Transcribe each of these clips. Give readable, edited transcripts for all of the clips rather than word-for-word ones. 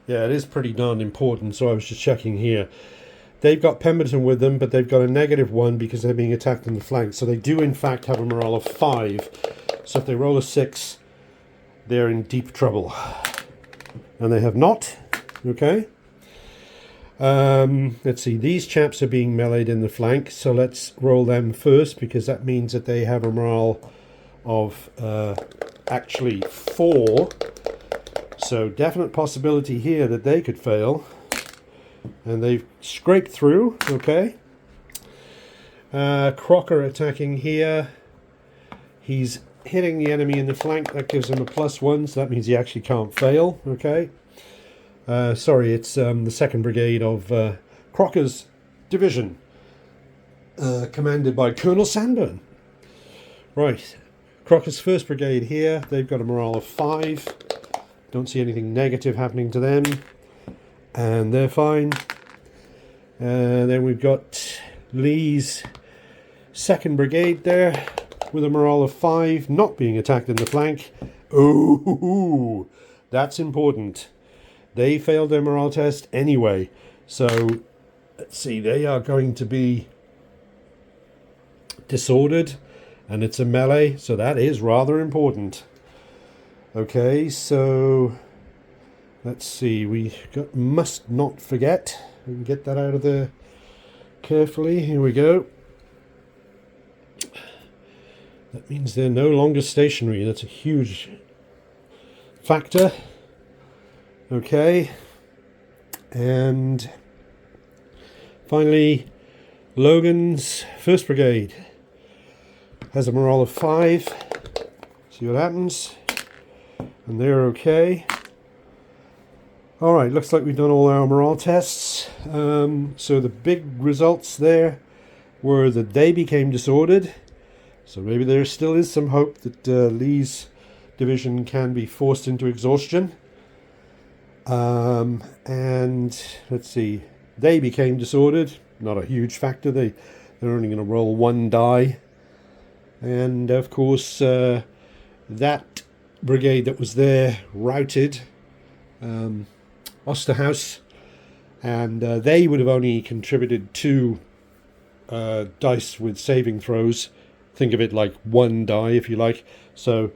Yeah, it is pretty darn important, so I was just checking here. They've got Pemberton with them, but they've got a -1 because they're being attacked on the flank. So they do, in fact, have a morale of 5. So if they roll a 6, they're in deep trouble. And they have not. Okay. Let's see. These chaps are being meleeed in the flank. So let's roll them first, because that means that they have a morale of actually 4. So definite possibility here that they could fail. And they've scraped through, okay. Crocker attacking here. He's hitting the enemy in the flank. That gives him a +1, so that means he actually can't fail, okay. Sorry, it's the 2nd Brigade of Crocker's division, commanded by Colonel Sandburn. Right, Crocker's 1st Brigade here. They've got a morale of 5. Don't see anything negative happening to them. And they're fine. Then we've got Lee's 2nd Brigade there with a morale of 5, not being attacked in the flank. Ooh, that's important. They failed their morale test anyway. So, let's see, they are going to be disordered, and it's a melee, so that is rather important. Okay, so let's see, must not forget. We can get that out of there carefully. Here we go. That means they're no longer stationary. That's a huge factor. Okay. And finally, Logan's 1st Brigade has a morale of 5. See what happens. And they're okay. Alright, looks like we've done all our morale tests. So the big results there were that they became disordered. So maybe there still is some hope that Lee's division can be forced into exhaustion. And let's see, they became disordered. Not a huge factor. They're only going to roll 1 die. And of course, that brigade that was there routed Osterhaus, and they would have only contributed 2 dice with saving throws. Think of it like 1 die, if you like. So,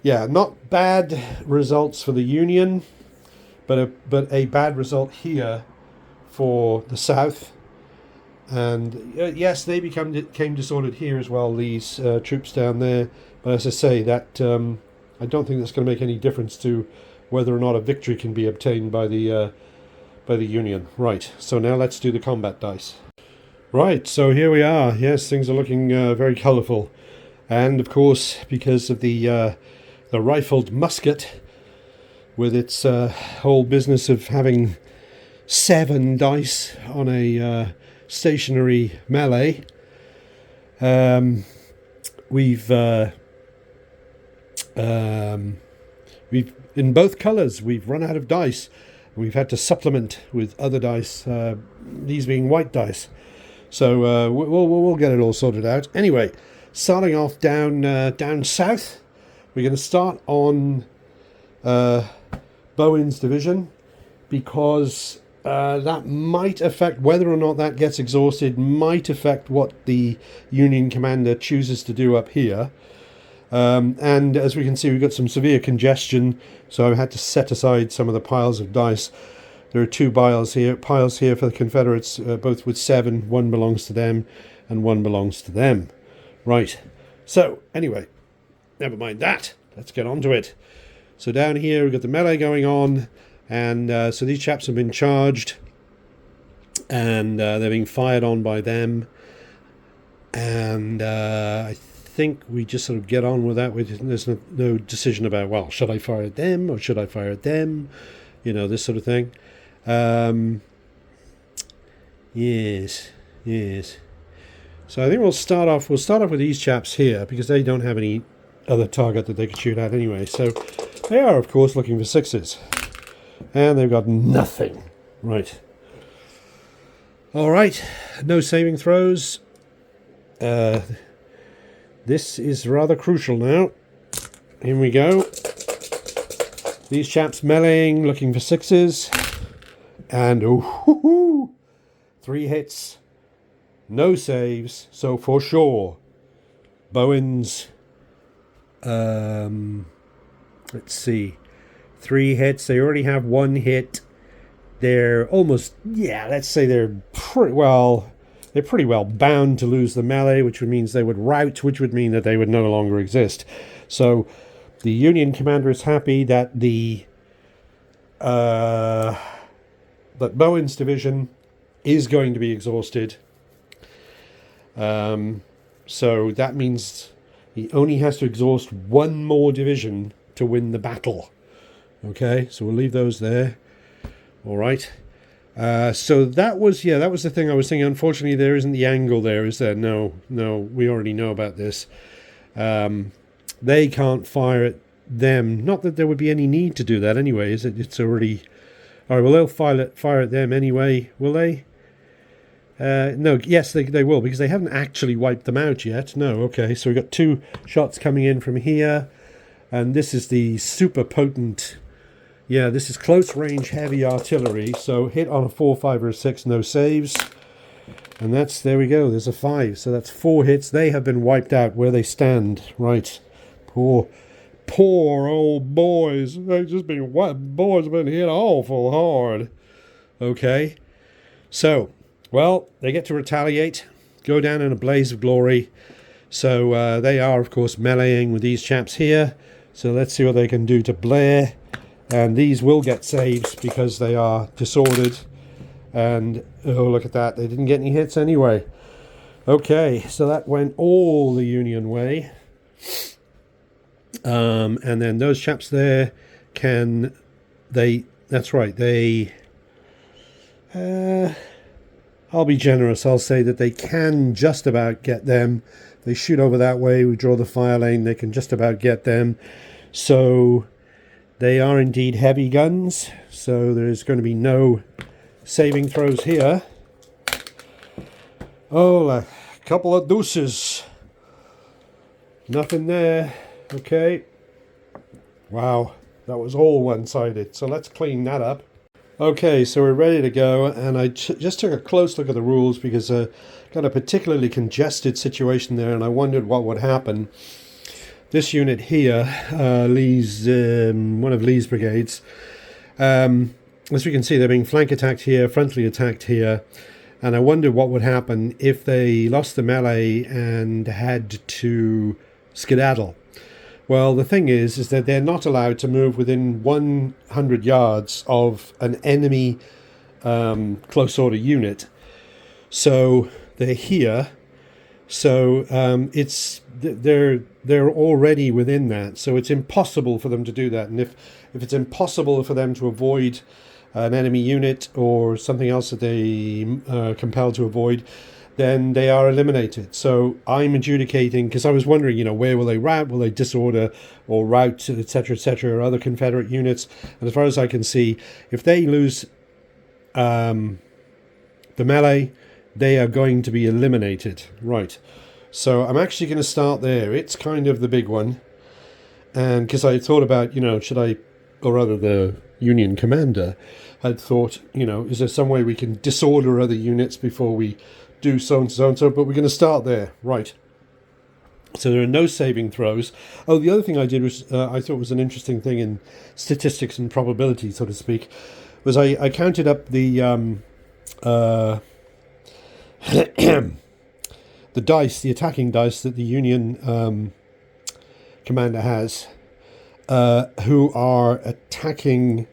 yeah, not bad results for the Union, but a bad result here for the South. And yes, they became disordered here as well, these troops down there. But as I say, that I don't think that's going to make any difference to whether or not a victory can be obtained by the Union. Right, so now let's do the combat dice. Right, so here we are. Yes, things are looking very colourful. And of course, because of the rifled musket, with its whole business of having 7 dice on a stationary melee, we've in both colours we've run out of dice. We've had to supplement with other dice, these being white dice. So we'll get it all sorted out. Anyway, starting off down south, we're going to start on Bowen's division, because that might affect whether or not that gets exhausted, might affect what the Union commander chooses to do up here. And as we can see, we've got some severe congestion, so I've had to set aside some of the piles of dice. There are 2 piles here for the Confederates, both with 7. 1 belongs to them, and 1 belongs to them. Right. So, anyway, never mind that. Let's get on to it. So down here, we've got the melee going on, and so these chaps have been charged, and they're being fired on by them. And I think we just sort of get on with that. There's no decision about, well, should I fire at them or should I fire at them? You know, this sort of thing. Yes. So I think we'll start off with these chaps here, because they don't have any other target that they could shoot at anyway. So they are, of course, looking for 6s. And they've got nothing. Right. All right. No saving throws. This is rather crucial now. Here we go. These chaps meleeing, looking for sixes. And oh, 3 hits. No saves. So for sure, Bowen's, let's see, 3 hits. They already have 1 hit. They're almost, yeah, let's say they're pretty well bound to lose the melee, which means they would rout, which would mean that they would no longer exist. So the Union commander is happy that that Bowen's division is going to be exhausted. So that means he only has to exhaust 1 more division to win the battle. Okay, so we'll leave those there. All right. So that was the thing I was thinking. Unfortunately, there isn't the angle there, is there? No, we already know about this. They can't fire at them. Not that there would be any need to do that anyway, is it? It's already... All right, well, they'll fire at them anyway, will they? No, yes, they will, because they haven't actually wiped them out yet. No, okay, so we've got 2 shots coming in from here, and this is the super potent... Yeah, this is close range heavy artillery, so hit on a 4, 5, or a 6, no saves. And that's, there we go, there's a 5, so that's 4 hits. They have been wiped out where they stand. Right, poor old boys. They've just been, boys have been hit awful hard. Okay, so, well, they get to retaliate, go down in a blaze of glory. So they are, of course, meleeing with these chaps here. So let's see what they can do to Blair. And these will get saves because they are disordered. And, oh, look at that. They didn't get any hits anyway. Okay, so that went all the Union way. And then those chaps there can... That's right, I'll be generous. I'll say that they can just about get them. They shoot over that way. We draw the fire lane. They can just about get them. So... They are indeed heavy guns, so there's going to be no saving throws here. Oh, a couple of deuces. Nothing there. Okay. Wow, that was all one-sided. So let's clean that up. Okay, so we're ready to go, and I just took a close look at the rules because I got a particularly congested situation there, and I wondered what would happen. This unit here, Lee's one of Lee's brigades, as we can see, they're being flank attacked here, frontally attacked here, and I wondered what would happen if they lost the melee and had to skedaddle. Well, the thing is that they're not allowed to move within 100 yards of an enemy close order unit. So they're here. So they're already within that. So it's impossible for them to do that. And if it's impossible for them to avoid an enemy unit or something else that they are compelled to avoid, then they are eliminated. So I'm adjudicating, because I was wondering, where will they rout? Will they disorder or rout, etc., or other Confederate units? And as far as I can see, if they lose the melee, they are going to be eliminated. Right. So I'm actually going to start there. It's kind of the big one. And because I thought about, should I, or rather the Union commander had thought, is there some way we can disorder other units before we do so and so and so, but we're going to start there. Right. So there are no saving throws. Oh, the other thing I did was, I thought was an interesting thing in statistics and probability, so to speak, was I counted up the the dice, the attacking dice that the Union commander has, who are attacking...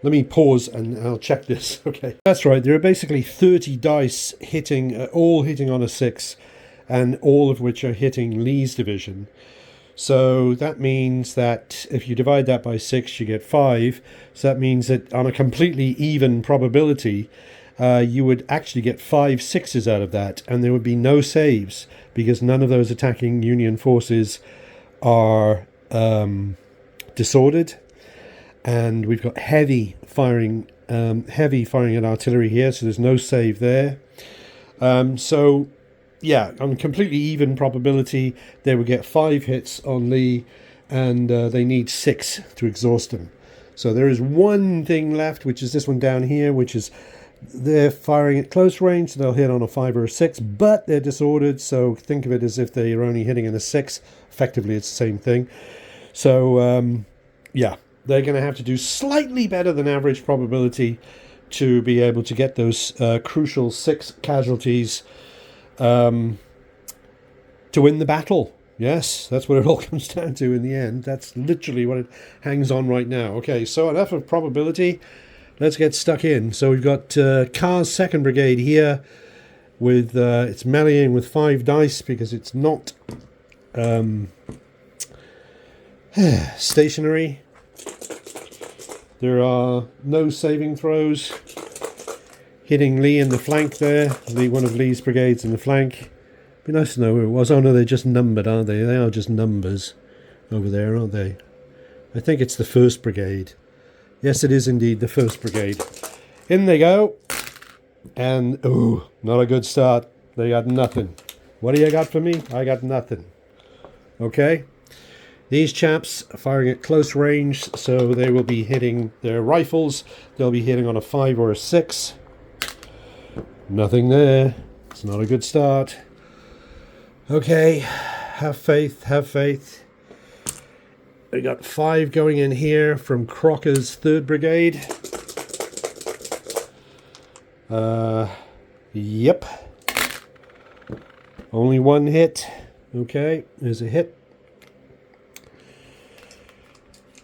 let me pause and I'll check this. Okay, that's right. There are basically 30 dice hitting, all hitting on a 6, and all of which are hitting Lee's division. So that means that if you divide that by 6, you get 5. So that means that on a completely even probability, you would actually get 5 6s out of that, and there would be no saves because none of those attacking Union forces are disordered. And we've got heavy firing at artillery here, so there's no save there. So, yeah, on completely even probability, they would get 5 hits on Lee, and they need 6 to exhaust them. So there is one thing left, which is this one down here, which is they're firing at close range, so they'll hit on a 5 or a 6, but they're disordered, so think of it as if they are only hitting in a 6. Effectively, it's the same thing. So, yeah, they're going to have to do slightly better than average probability to be able to get those crucial 6 casualties to win the battle. Yes, that's what it all comes down to in the end. That's literally what it hangs on right now. Okay, so enough of probability. Let's get stuck in. So we've got Carr's 2nd Brigade here with it's meleeing with 5 dice because it's not stationary. There are no saving throws. Hitting Lee in the flank there. One of Lee's brigades in the flank. Be nice to know who it was. Oh no, they're just numbered, aren't they? They are just numbers over there, aren't they? I think it's the 1st Brigade. Yes, it is indeed the 1st Brigade. In they go. And, oh, not a good start. They got nothing. What do you got for me? I got nothing. Okay. These chaps are firing at close range, so they will be hitting their rifles. They'll be hitting on a 5 or a 6. Nothing there. It's not a good start. Okay, have faith, have faith. We got 5 going in here from Crocker's 3rd Brigade. Yep. Only 1 hit. Okay, there's a hit.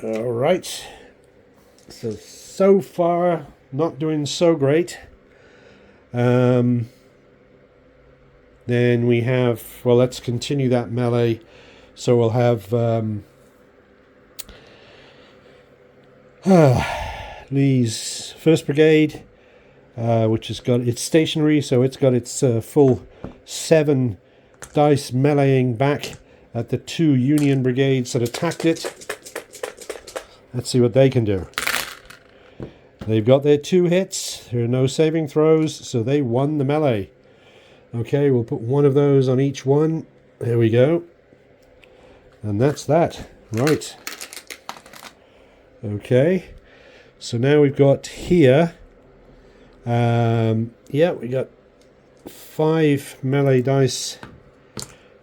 Alright. So far, not doing so great. Then we have, well, let's continue that melee. So we'll have Lee's 1st Brigade, which has got its stationary, so it's got its full 7 dice meleeing back at the 2 Union Brigades that attacked it. Let's see what they can do. They've got their 2 hits. There are no saving throws, so they won the melee. Okay, we'll put 1 of those on each one. There we go. And that's that. Right. Okay. So now we've got here. Yeah, we got 5 melee dice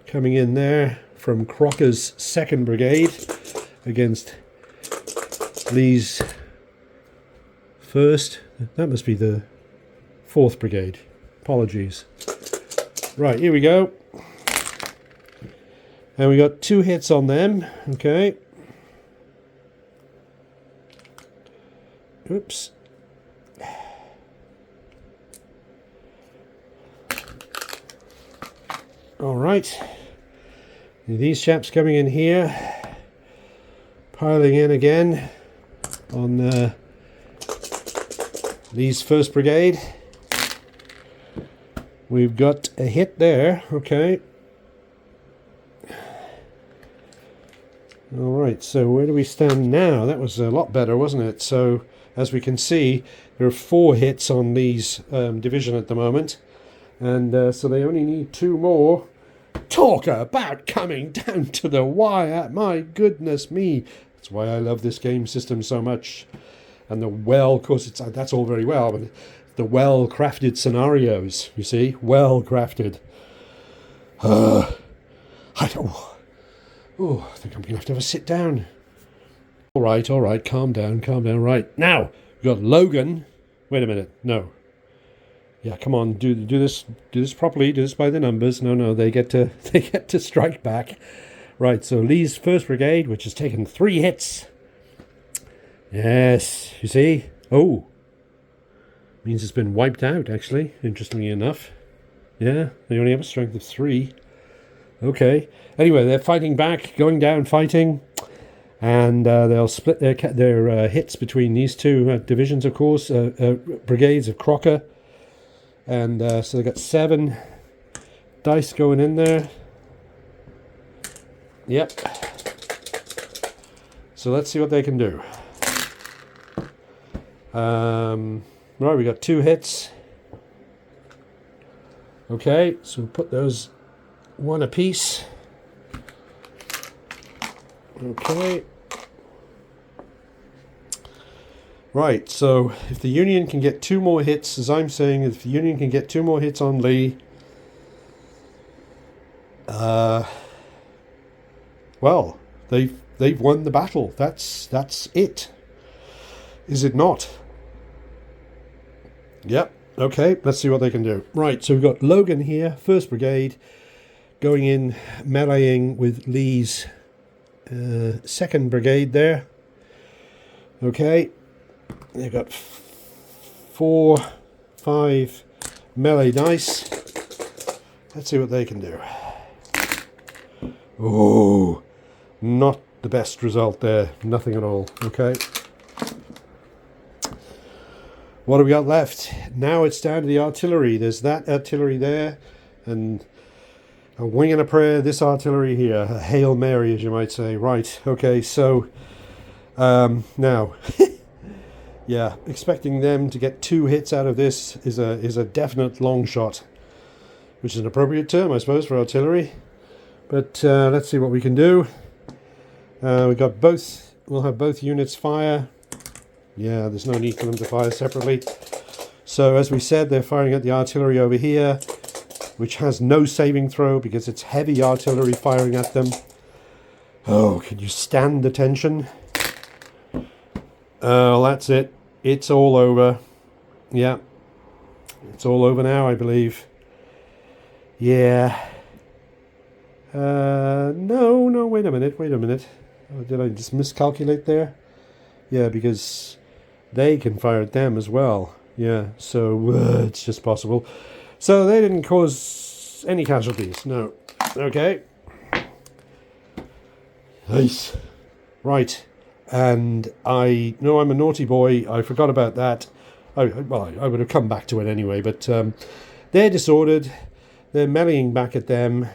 coming in there from Crocker's 2nd Brigade against Lee's 1st. That must be the 4th Brigade. Apologies. Right, here we go. And we got 2 hits on them. Okay. Oops. All right. These chaps coming in here. Piling in again on Lee's 1st Brigade. We've got a hit there, okay. Alright, so where do we stand now? That was a lot better, wasn't it? So, as we can see, there are 4 hits on Lee's division at the moment. And so they only need 2 more. Talk about coming down to the wire, my goodness me. That's why I love this game system so much. And of course, that's all very well, but the well-crafted scenarios, you see, well-crafted. I think I'm going to have a sit down. All right, calm down. Right, now, we've got Logan. Wait a minute, no. Yeah, come on, do this properly, do this by the numbers. No, they get to strike back. Right, so Lee's 1st Brigade, which has taken 3 hits. Yes, you see? Oh. Means it's been wiped out, actually, interestingly enough. Yeah, they only have a strength of 3. Okay. Anyway, they're fighting back, going down, fighting. And they'll split their hits between these 2 divisions, of course, brigades of Crocker. And so they've got 7 dice going in there. Yep. So let's see what they can do. Right, we got 2 hits. Okay, so we'll put those 1 apiece. Okay. Right, so if the Union can get 2 more hits, as I'm saying, if the Union can get 2 more hits on Lee, well, they've won the battle. That's it. Is it not? Yep. Okay, let's see what they can do. Right, so we've got Logan here, 1st Brigade, going in, meleeing with Lee's 2nd Brigade there. Okay, they've got 4, 5 melee dice. Let's see what they can do. Oh, not the best result there. Nothing at all. Okay. What have we got left? Now it's down to the artillery. There's that artillery there, and a wing and a prayer, this artillery here. A Hail Mary, as you might say. Right, okay, so now, yeah, expecting them to get 2 hits out of this is a definite long shot, which is an appropriate term, I suppose, for artillery. But let's see what we can do. We got both. We'll have both units fire. Yeah, there's no need for them to fire separately. So as we said, they're firing at the artillery over here, which has no saving throw because it's heavy artillery firing at them. Oh, can you stand the tension? Oh, that's it. It's all over. Yeah. It's all over now, I believe. Yeah. No, wait a minute. Oh, did I just miscalculate there? Yeah, because they can fire at them as well. Yeah, so it's just possible. So they didn't cause any casualties, no. Okay. Nice. Right. And I know I'm a naughty boy. I forgot about that. I would have come back to it anyway, but they're disordered. They're meleeing back at them.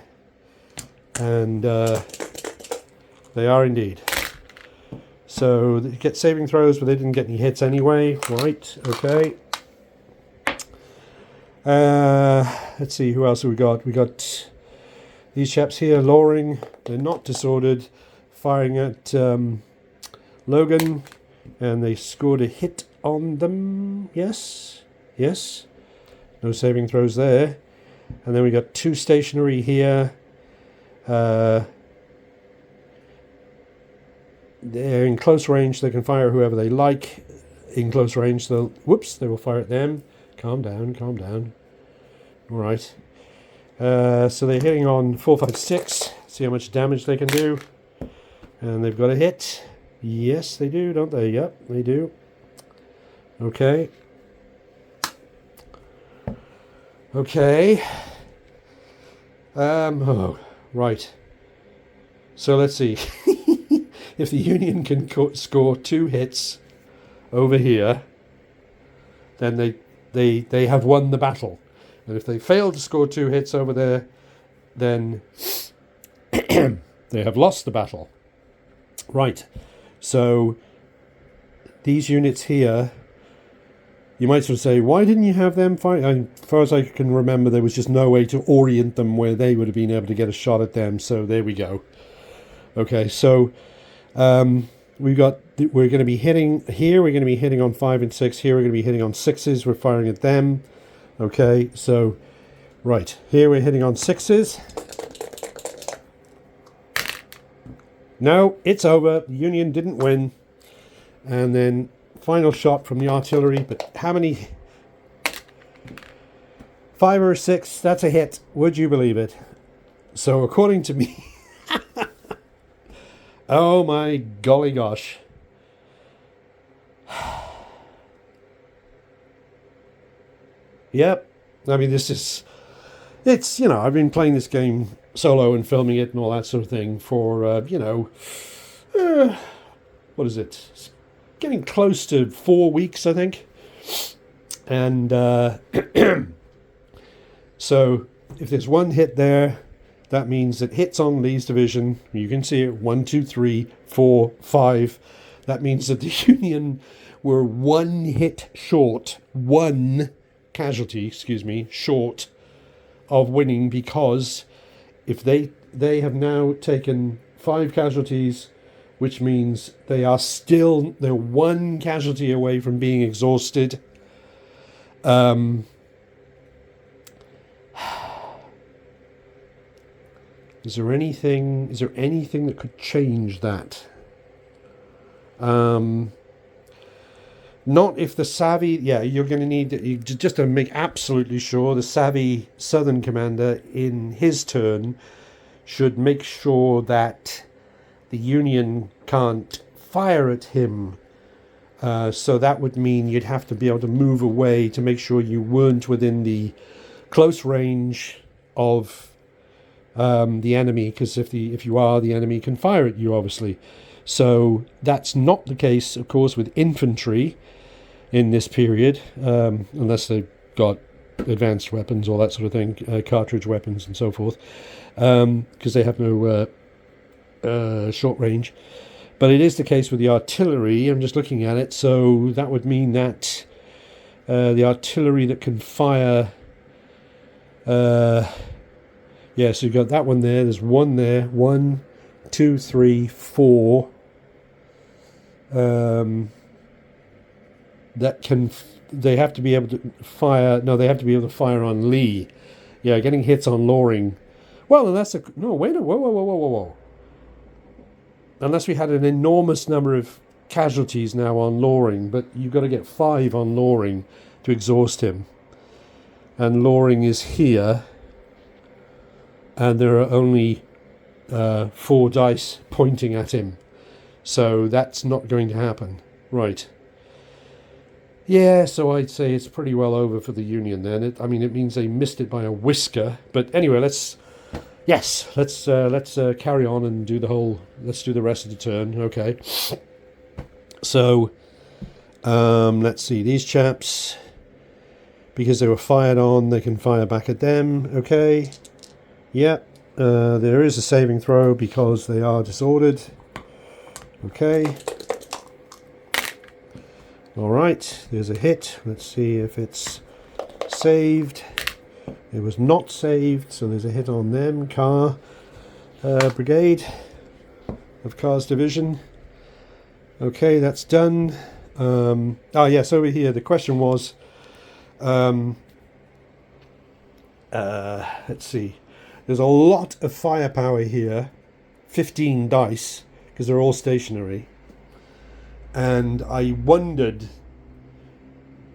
And they are indeed. So they get saving throws, but they didn't get any hits anyway. Right, okay. Let's see, who else have we got? We got these chaps here, Loring. They're not disordered. Firing at Logan. And they scored a hit on them. Yes. No saving throws there. And then we got 2 stationary here. They're in close range. They can fire whoever they like. In close range, they will fire at them. Calm down. All right. So they're hitting on 4, 5, 6. See how much damage they can do. And they've got a hit. Yes, they do, don't they? Yep, they do. Okay. Oh, right. So let's see. If the Union can score 2 hits over here, then they have won the battle. And if they fail to score 2 hits over there, then they have lost the battle. Right. So these units here, you might sort of say, why didn't you have them fight? As far as I can remember, there was just no way to orient them where they would have been able to get a shot at them. So there we go. Okay, so we're going to be hitting here. We're going to be hitting on 5 and 6. Here we're going to be hitting on 6s. We're firing at them. Okay, so right here we're hitting on 6s. No, it's over. The Union didn't win. And then final shot from the artillery. But how many? 5 or 6. That's a hit. Would you believe it? So according to me. Oh my golly gosh. Yep. I mean, it's, you know, I've been playing this game solo and filming it and all that sort of thing for, what is it? It's getting close to 4 weeks, I think. And so if there's one hit there, that means it hits on Lee's division. You can see it, 1, 2, 3, 4, 5. That means that the Union were 1 hit short, 1 casualty, short of winning, because if they have now taken 5 casualties which means they're one casualty away from being exhausted. Is there anything that could change that? Not if the savvy... Yeah, you're going to need... Just to make absolutely sure, the savvy Southern commander in his turn should make sure that the Union can't fire at him. So that would mean you'd have to be able to move away to make sure you weren't within the close range of the enemy, because if you are, the enemy can fire at you, obviously. So that's not the case, of course, with infantry in this period, unless they've got advanced weapons, all that sort of thing, cartridge weapons and so forth, because they have no short range. But it is the case with the artillery. I'm just looking at it, so that would mean that the artillery that can fire... yeah, so you've got that one there. There's one there. 1, 2, 3, 4. That can... They have to be able to fire... No, they have to be able to fire on Lee. Yeah, getting hits on Loring. Well, unless... No, wait a... Whoa. Unless we had an enormous number of casualties now on Loring, but you've got to get 5 on Loring to exhaust him. And Loring is here. And there are only 4 dice pointing at him. So that's not going to happen. Right. Yeah, so I'd say it's pretty well over for the Union then. It means they missed it by a whisker. But anyway, let's carry on and do let's do the rest of the turn. Okay. So, let's see. These chaps, because they were fired on, they can fire back at them. Okay. Yep. There is a saving throw because they are disordered. Okay. Alright, there's a hit. Let's see if it's saved. It was not saved, so there's a hit on them. Car Brigade of Car's Division. Okay, that's done. Yes, over here the question was, let's see. There's a lot of firepower here, 15 dice, because they're all stationary. And I wondered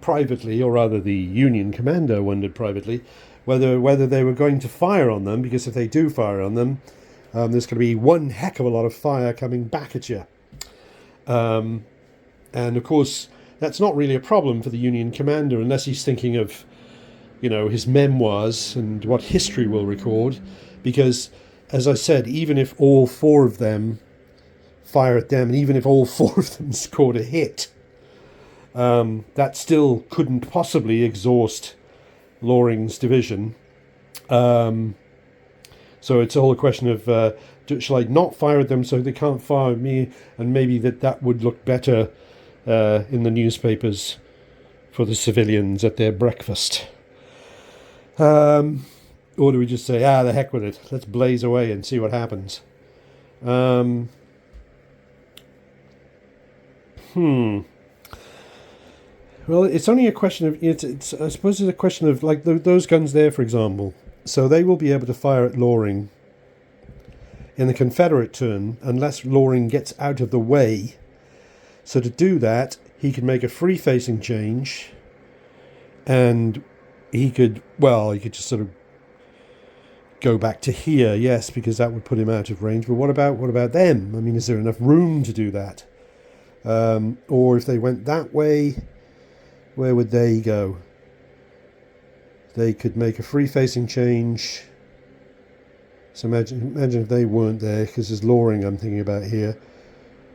privately, or rather the Union commander wondered privately, whether they were going to fire on them, because if they do fire on them, there's going to be one heck of a lot of fire coming back at you. And of course, that's not really a problem for the Union commander unless he's thinking of, his memoirs and what history will record, because, as I said, even if all 4 of them fire at them, and even if all 4 of them scored a hit, that still couldn't possibly exhaust Loring's division. So it's all a question of, shall I not fire at them so they can't fire at me, and maybe that would look better in the newspapers for the civilians at their breakfast. Or do we just say, the heck with it, let's blaze away and see what happens. Well, it's only a question of... It's I suppose it's a question of, like, those guns there, for example. So they will be able to fire at Loring in the Confederate turn, unless Loring gets out of the way. So to do that, he could make a free-facing change, and he could just sort of go back to here, yes, because that would put him out of range. But what about them? I mean, is there enough room to do that? Or if they went that way, where would they go? They could make a free-facing change. So imagine if they weren't there, because there's Loring I'm thinking about here.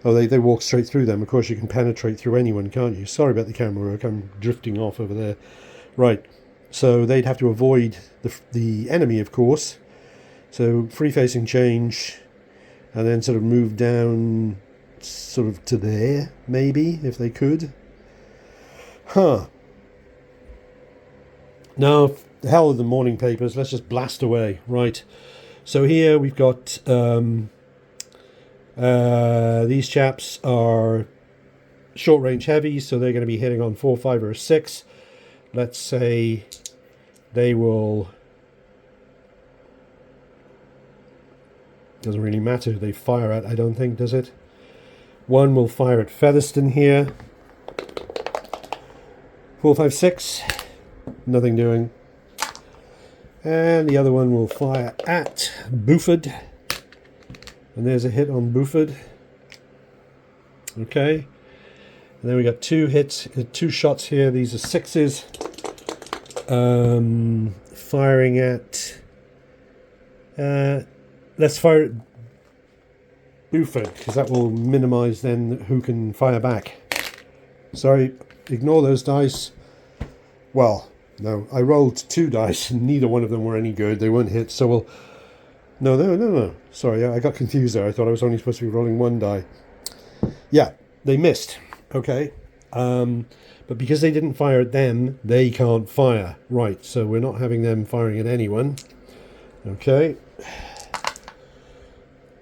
Oh, they walk straight through them. Of course, you can penetrate through anyone, can't you? Sorry about the camera work. I'm drifting off over there. Right. So they'd have to avoid the enemy, of course. So free-facing change, and then sort of move down sort of to there, maybe, if they could. Huh. Now, the hell with the morning papers. Let's just blast away. Right. So here we've got These chaps are short range heavy, so they're going to be hitting on 4, 5, or 6. Let's say they will. Doesn't really matter who they fire at, I don't think, does it? One will fire at Featherstone here. 4, 5, 6. Nothing doing. And the other one will fire at Buford. And there's a hit on Buford. Okay. And then we got 2 hits, 2 shots here. These are 6s. Firing at... let's fire at Buford, because that will minimize then who can fire back. Sorry, ignore those dice. Well, no, I rolled 2 dice and neither one of them were any good. They weren't hits, so we'll... No. Sorry, I got confused there. I thought I was only supposed to be rolling 1 die. Yeah, they missed. Okay. But because they didn't fire at them, they can't fire. Right, so we're not having them firing at anyone. Okay.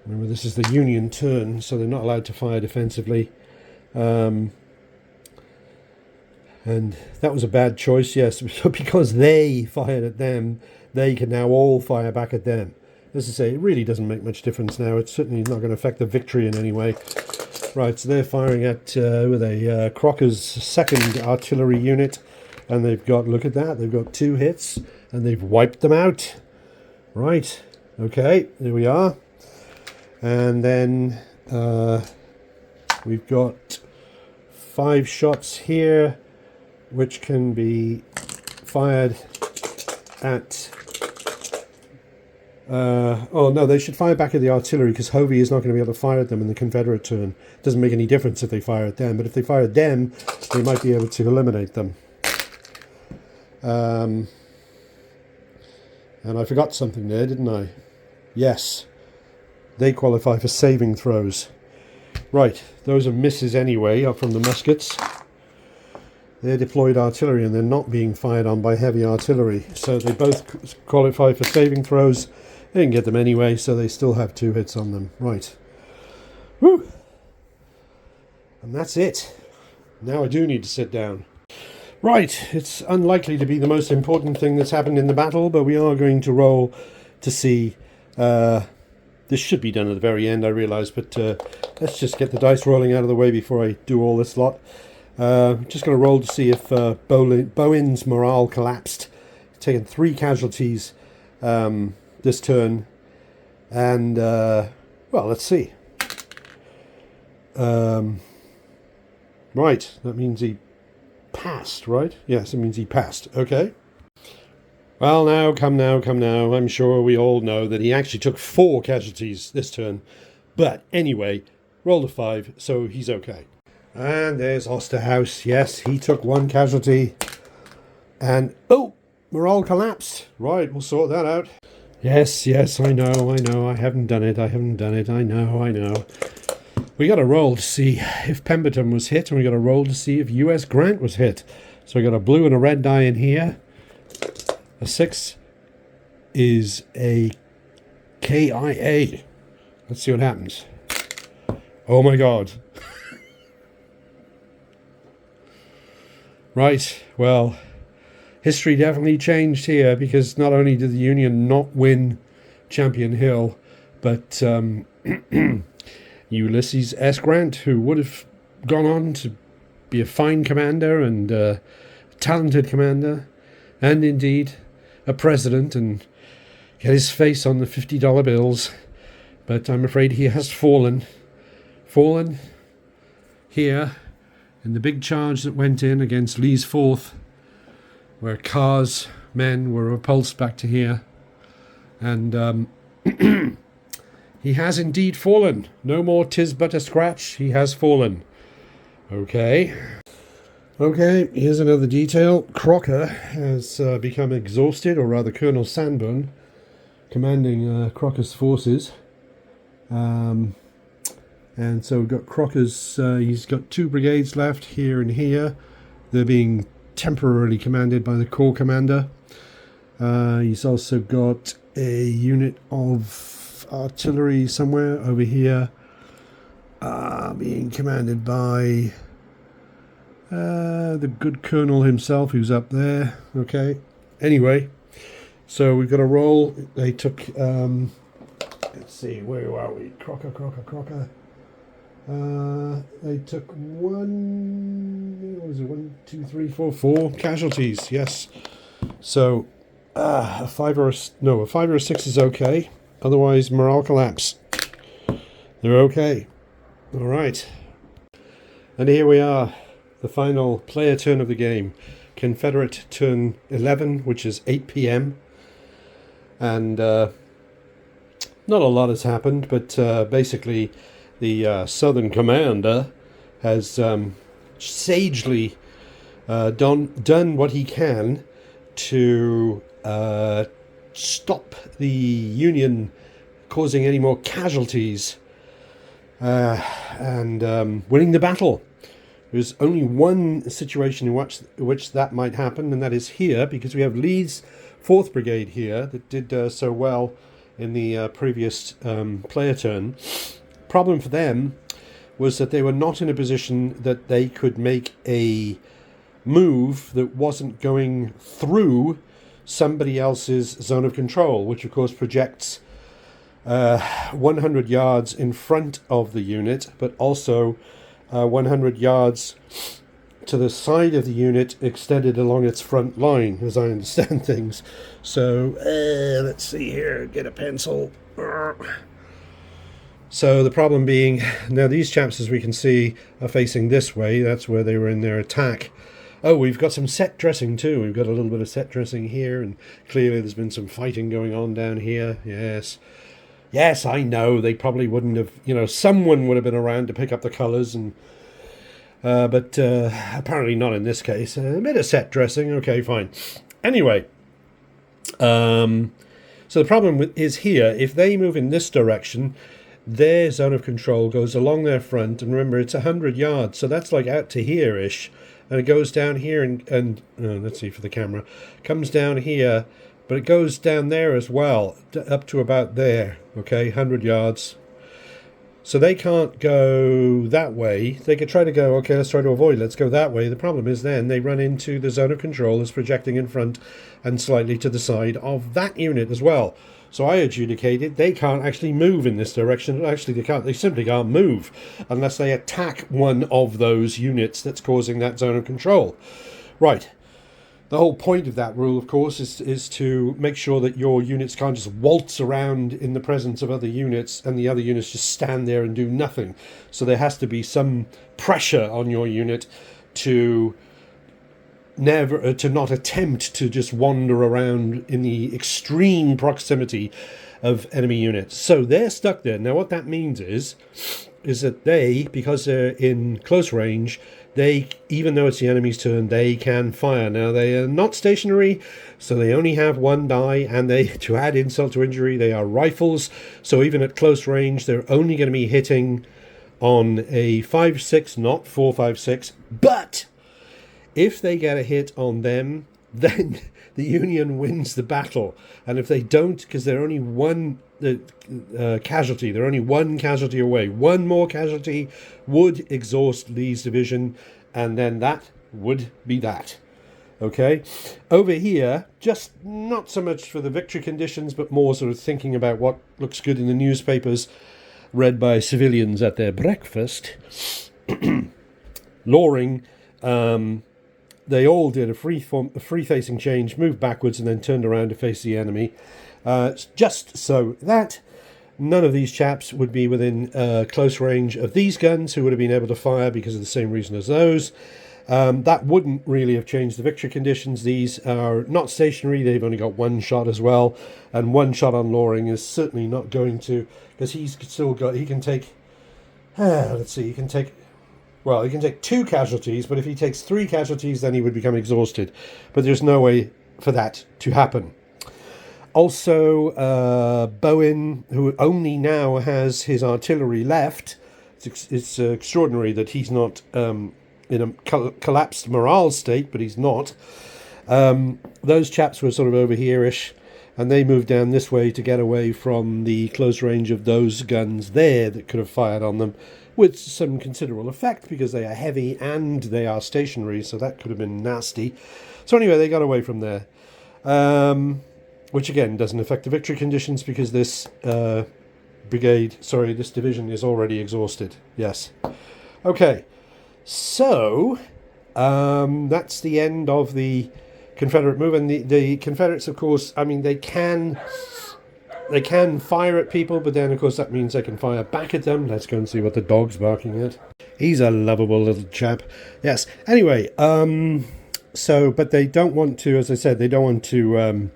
Remember, this is the Union turn, so they're not allowed to fire defensively. And that was a bad choice, yes. Because they fired at them, they can now all fire back at them. As I say, it really doesn't make much difference now. It's certainly not going to affect the victory in any way. Right, so they're firing at Crocker's 2nd artillery unit. And they've got, look at that, they've got 2 hits. And they've wiped them out. Right, okay, there we are. And then we've got 5 shots here, which can be fired at... oh no, they should fire back at the artillery, because Hovey is not going to be able to fire at them in the Confederate turn. It doesn't make any difference if they fire at them, but if they fire at them, they might be able to eliminate them. And I forgot something there, didn't I? Yes. They qualify for saving throws. Right, those are misses anyway, up from the muskets. They're deployed artillery and they're not being fired on by heavy artillery. So they both qualify for saving throws. They can get them anyway, so they still have 2 hits on them. Right. Woo! And that's it. Now I do need to sit down. Right, it's unlikely to be the most important thing that's happened in the battle, but we are going to roll to see... this should be done at the very end, I realise, but let's just get the dice rolling out of the way before I do all this lot. Just going to roll to see if Bowen's morale collapsed. Taken 3 casualties this turn, and well, let's see. Right, that means he passed, right? Yes, it means he passed. Okay. Well, now, come now. I'm sure we all know that he actually took 4 casualties this turn. But anyway, rolled a 5, so he's okay. And there's Osterhaus. Yes, he took 1 casualty. And, oh, morale collapsed. Right, we'll sort that out. Yes, I know. I haven't done it. I know. We got a roll to see if Pemberton was hit, and we got a roll to see if U.S. Grant was hit. So we got a blue and a red die in here. A 6 is a KIA. Let's see what happens. Oh my god. Right, well, history definitely changed here, because not only did the Union not win Champion Hill, but Ulysses S. Grant, who would have gone on to be a fine commander and a talented commander, and indeed a president, and get his face on the $50 bills, but I'm afraid he has fallen here in the big charge that went in against Lee's 4th, where Carr's men were repulsed back to here, and he has indeed fallen. No more 'tis but a scratch, he has fallen. Okay, here's another detail. Crocker has become exhausted, or rather Colonel Sanborn, commanding Crocker's forces. And so we've got Crocker's, he's got 2 brigades left here and here. They're being temporarily commanded by the Corps Commander. He's also got a unit of artillery somewhere over here. being commanded by the good colonel himself, who's up there. Okay. Anyway, so we've got a roll. They took, let's see, where are we? Crocker. They took four casualties. Yes. So a 5 or a 6 is okay. Otherwise, morale collapse. They're okay. All right. And here we are, the final player turn of the game. Confederate turn 11, which is 8 p.m. And not a lot has happened, but basically the Southern commander has sagely done what he can to stop the Union causing any more casualties and winning the battle. There's only one situation in which that might happen, and that is here, because we have Lee's 4th Brigade here that did so well in the previous player turn. Problem for them was that they were not in a position that they could make a move that wasn't going through somebody else's zone of control, which of course projects 100 yards in front of the unit, but also 100 yards to the side of the unit extended along its front line, as I understand things. So let's see here, get a pencil. So the problem being, now these chaps, as we can see, are facing this way. That's where they were in their attack. Oh, we've got some set dressing too. We've got a little bit of set dressing here, and clearly there's been some fighting going on down here. Yes, I know. They probably wouldn't have, someone would have been around to pick up the colours, and but apparently not in this case. A bit of set dressing. Okay, fine. Anyway, so the problem is here. If they move in this direction, their zone of control goes along their front, and remember, it's 100 yards, so that's like out to here-ish, and it goes down here, and let's see for the camera, comes down here, but it goes down there as well, up to about there, okay, 100 yards. So they can't go that way. They could try to go, okay, let's try to avoid, let's go that way. The problem is then they run into the zone of control that's projecting in front and slightly to the side of that unit as well. So I adjudicated they can't actually move in this direction. Actually, they simply can't move unless they attack one of those units that's causing that zone of control. Right. The whole point of that rule, of course, is to make sure that your units can't just waltz around in the presence of other units and the other units just stand there and do nothing. So there has to be some pressure on your unit to not attempt to just wander around in the extreme proximity of enemy units. So they're stuck there. Now what that means is that they, because they're in close range, they, even though it's the enemy's turn, they can fire. Now they are not stationary, so they only have 1 die, and they, to add insult to injury, they are rifles, so even at close range they're only going to be hitting on a 5.6, not 4.56, but if they get a hit on them, then the Union wins the battle. And if they don't, because they're only one casualty, they're only one casualty away. One more casualty would exhaust Lee's division, and then that would be that. Okay? Over here, just not so much for the victory conditions, but more sort of thinking about what looks good in the newspapers, read by civilians at their breakfast. Loring, they all did a free-facing change, moved backwards, and then turned around to face the enemy. Just so that none of these chaps would be within close range of these guns, who would have been able to fire because of the same reason as those. That wouldn't really have changed the victory conditions. These are not stationary. They've only got 1 shot as well. And 1 shot on Loring is certainly not going to, because he can take, let's see, he can take 2 casualties, but if he takes 3 casualties, then he would become exhausted. But there's no way for that to happen. Also, Bowen, who only now has his artillery left, it's extraordinary that he's not in a collapsed morale state, but he's not. Those chaps were sort of over here-ish, and they moved down this way to get away from the close range of those guns there that could have fired on them. with some considerable effect because they are heavy and they are stationary, so that could have been nasty. So anyway, they got away from there, which again doesn't affect the victory conditions because this this division is already exhausted. Yes. Okay, so that's the end of the Confederate move, and the Confederates, of course, I mean, they can fire at people, but then, of course, that means they can fire back at them. Let's go and see what the dog's barking at. He's a lovable little chap. Yes. Anyway, but they don't want to, as I said, they don't want to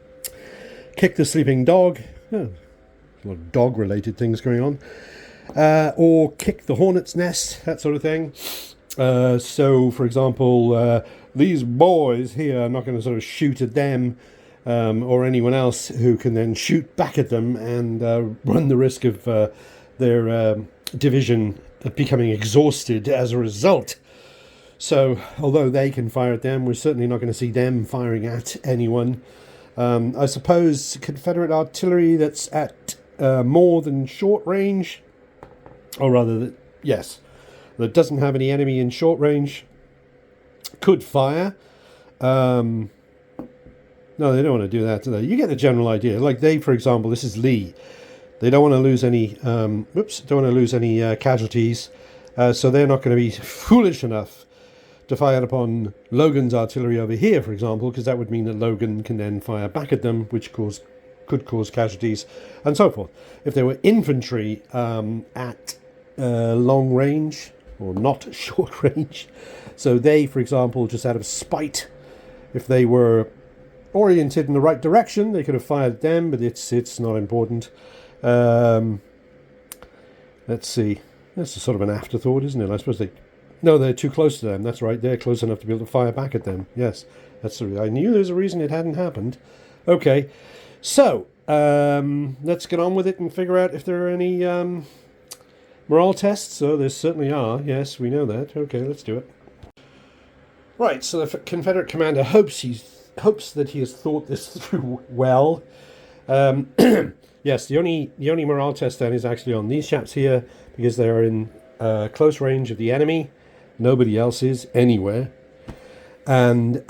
kick the sleeping dog. Oh, a lot of dog-related things going on. Or kick the hornet's nest, that sort of thing. So, for example, these boys here are not going to sort of shoot at them or anyone else who can then shoot back at them and run the risk of their division becoming exhausted as a result. So, although they can fire at them, we're certainly not going to see them firing at anyone. I suppose Confederate artillery that's at more than short range, or rather, yes, that doesn't have any enemy in short range, could fire. No, they don't want to do that, do they? You get the general idea. Like they, for example, this is Lee. They don't want to lose any. Casualties, so they're not going to be foolish enough to fire upon Logan's artillery over here, for example, because that would mean that Logan can then fire back at them, which could cause casualties, and so forth. If they were infantry at long range or not short range, so they, for example, just out of spite, if they were oriented in the right direction, they could have fired at them, but it's not important. Let's see. That's a sort of an afterthought, isn't it? I suppose they're too close to them. That's right. They're close enough to be able to fire back at them. Yes, I knew there's a reason it hadn't happened. Okay, so let's get on with it and figure out if there are any morale tests. So there certainly are. Yes, we know that. Okay, let's do it. Right. So the Confederate commander hopes that he has thought this through well. Yes, the only morale test then is actually on these chaps here because they are in close range of the enemy. Nobody else is anywhere. And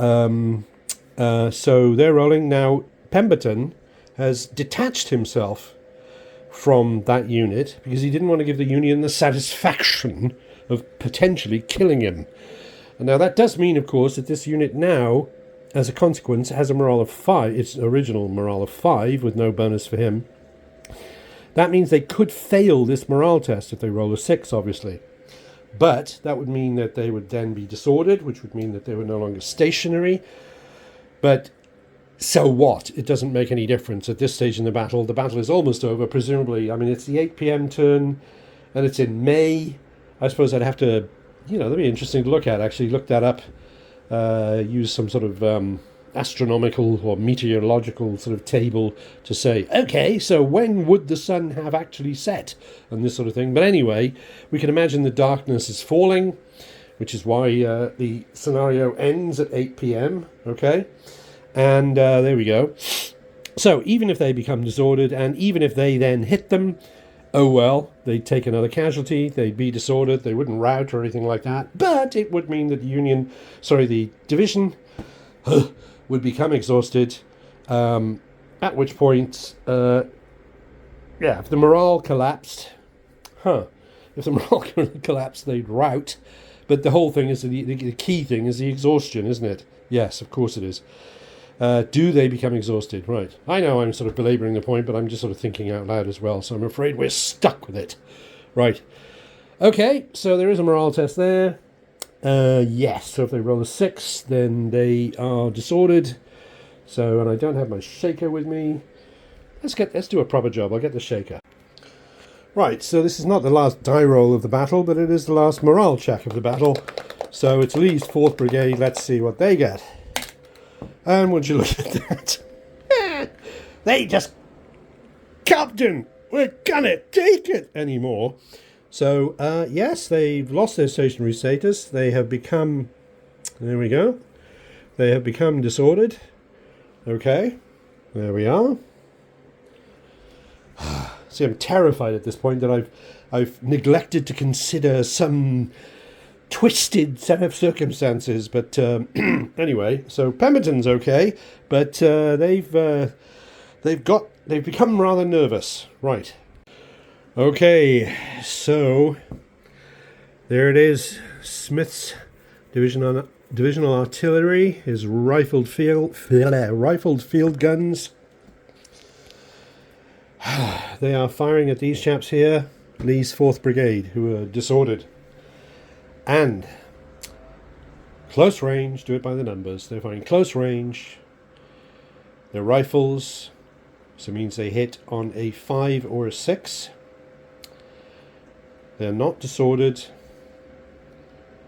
so they're rolling. Now, Pemberton has detached himself from that unit because he didn't want to give the Union the satisfaction of potentially killing him. And now that does mean, of course, that this unit now, as a consequence, has a morale of 5. Its original morale of 5 with no bonus for him. That means they could fail this morale test if they roll a 6, obviously. But that would mean that they would then be disordered, which would mean that they were no longer stationary. But so what? It doesn't make any difference at this stage in the battle. The battle is almost over, presumably. I mean, it's the 8 p.m. turn, and it's in May. I suppose I'd have to, that'd be interesting to look at, actually. Look that up. Use some sort of astronomical or meteorological sort of table to say, okay, so when would the sun have actually set, and this sort of thing. But anyway, we can imagine the darkness is falling, which is why the scenario ends at 8 p.m. Okay, and there we go. So even if they become disordered, and even if they then hit them, oh well, they'd take another casualty, they'd be disordered, they wouldn't rout or anything like that, but it would mean that the division would become exhausted, at which point, if the morale collapsed, they'd rout. But the whole thing is, the key thing is the exhaustion, isn't it? Yes, of course it is. Do they become exhausted? Right. I know I'm sort of belaboring the point, but I'm just sort of thinking out loud as well, so I'm afraid we're stuck with it. Right. Okay, so there is a morale test there. Yes, so if they roll a 6, then they are disordered. So, and I don't have my shaker with me. Let's do a proper job. I'll get the shaker. Right, so this is not the last die roll of the battle, but it is the last morale check of the battle. So it's Lee's 4th Brigade. Let's see what they get. And would you look at that? They just... Captain, we're gonna take it anymore. So, yes, they've lost their stationary status. They have become... There we go. They have become disordered. Okay. There we are. See, I'm terrified at this point that I've neglected to consider some twisted set of circumstances. But anyway, so Pemberton's okay, but they've become rather nervous. Right. Okay, so there it is. Smith's divisional artillery, his rifled field guns. They are firing at these chaps here, Lee's 4th Brigade, who are disordered. And close range, do it by the numbers. They're firing close range. Their rifles, so it means they hit on a 5 or a 6. They're not disordered.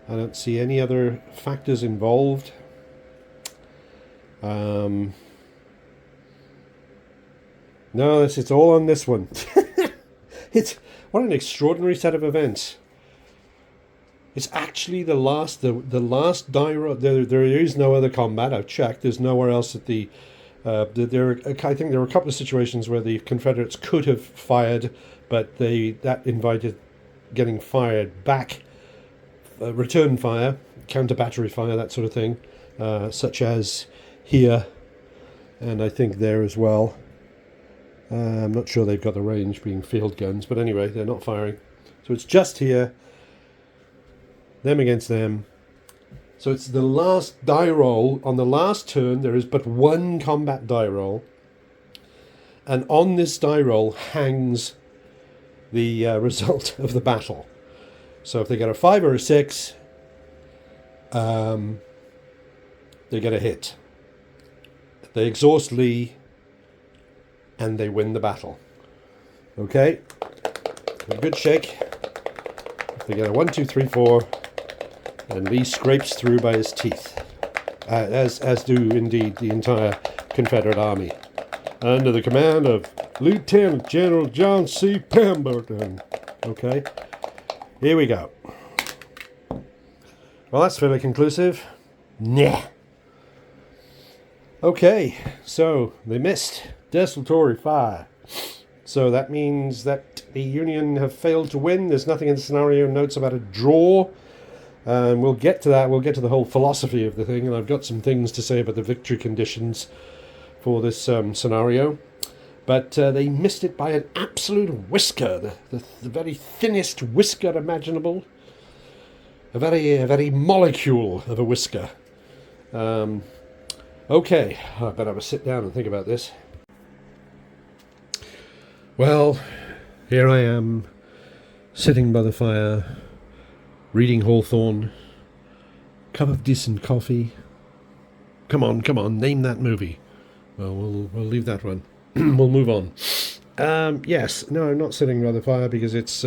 I don't see any other factors involved. No, it's all on this one. What an extraordinary set of events. It's actually the last die roll. There is no other combat. I've checked. There's nowhere else at I think there were a couple of situations where the Confederates could have fired, but that invited getting fired back, return fire, counter battery fire, that sort of thing, such as here, and I think there as well. I'm not sure they've got the range being field guns, but anyway, they're not firing. So it's just here, them against them. So it's the last die roll. On the last turn, there is but one combat die roll. And on this die roll hangs the result of the battle. So if they get a 5 or a 6, they get a hit. They exhaust Lee, and they win the battle. Okay? A good shake. If they get a 1, 2, 3, 4, and Lee scrapes through by his teeth, as do indeed the entire Confederate Army, under the command of Lieutenant General John C. Pemberton. Okay, here we go. Well, that's fairly conclusive. Nah. Okay, so they missed desultory fire. So that means that the Union have failed to win. There's nothing in the scenario notes about a draw. And we'll get to that. We'll get to the whole philosophy of the thing. And I've got some things to say about the victory conditions for this scenario. But they missed it by an absolute whisker. The very thinnest whisker imaginable. A very molecule of a whisker. Okay, I better have a sit down and think about this. Well, here I am, sitting by the fire, reading Hawthorne, cup of decent coffee. Come on, name that movie. Well, we'll leave that one. We'll move on. Yes, no, I'm not sitting by the fire because it's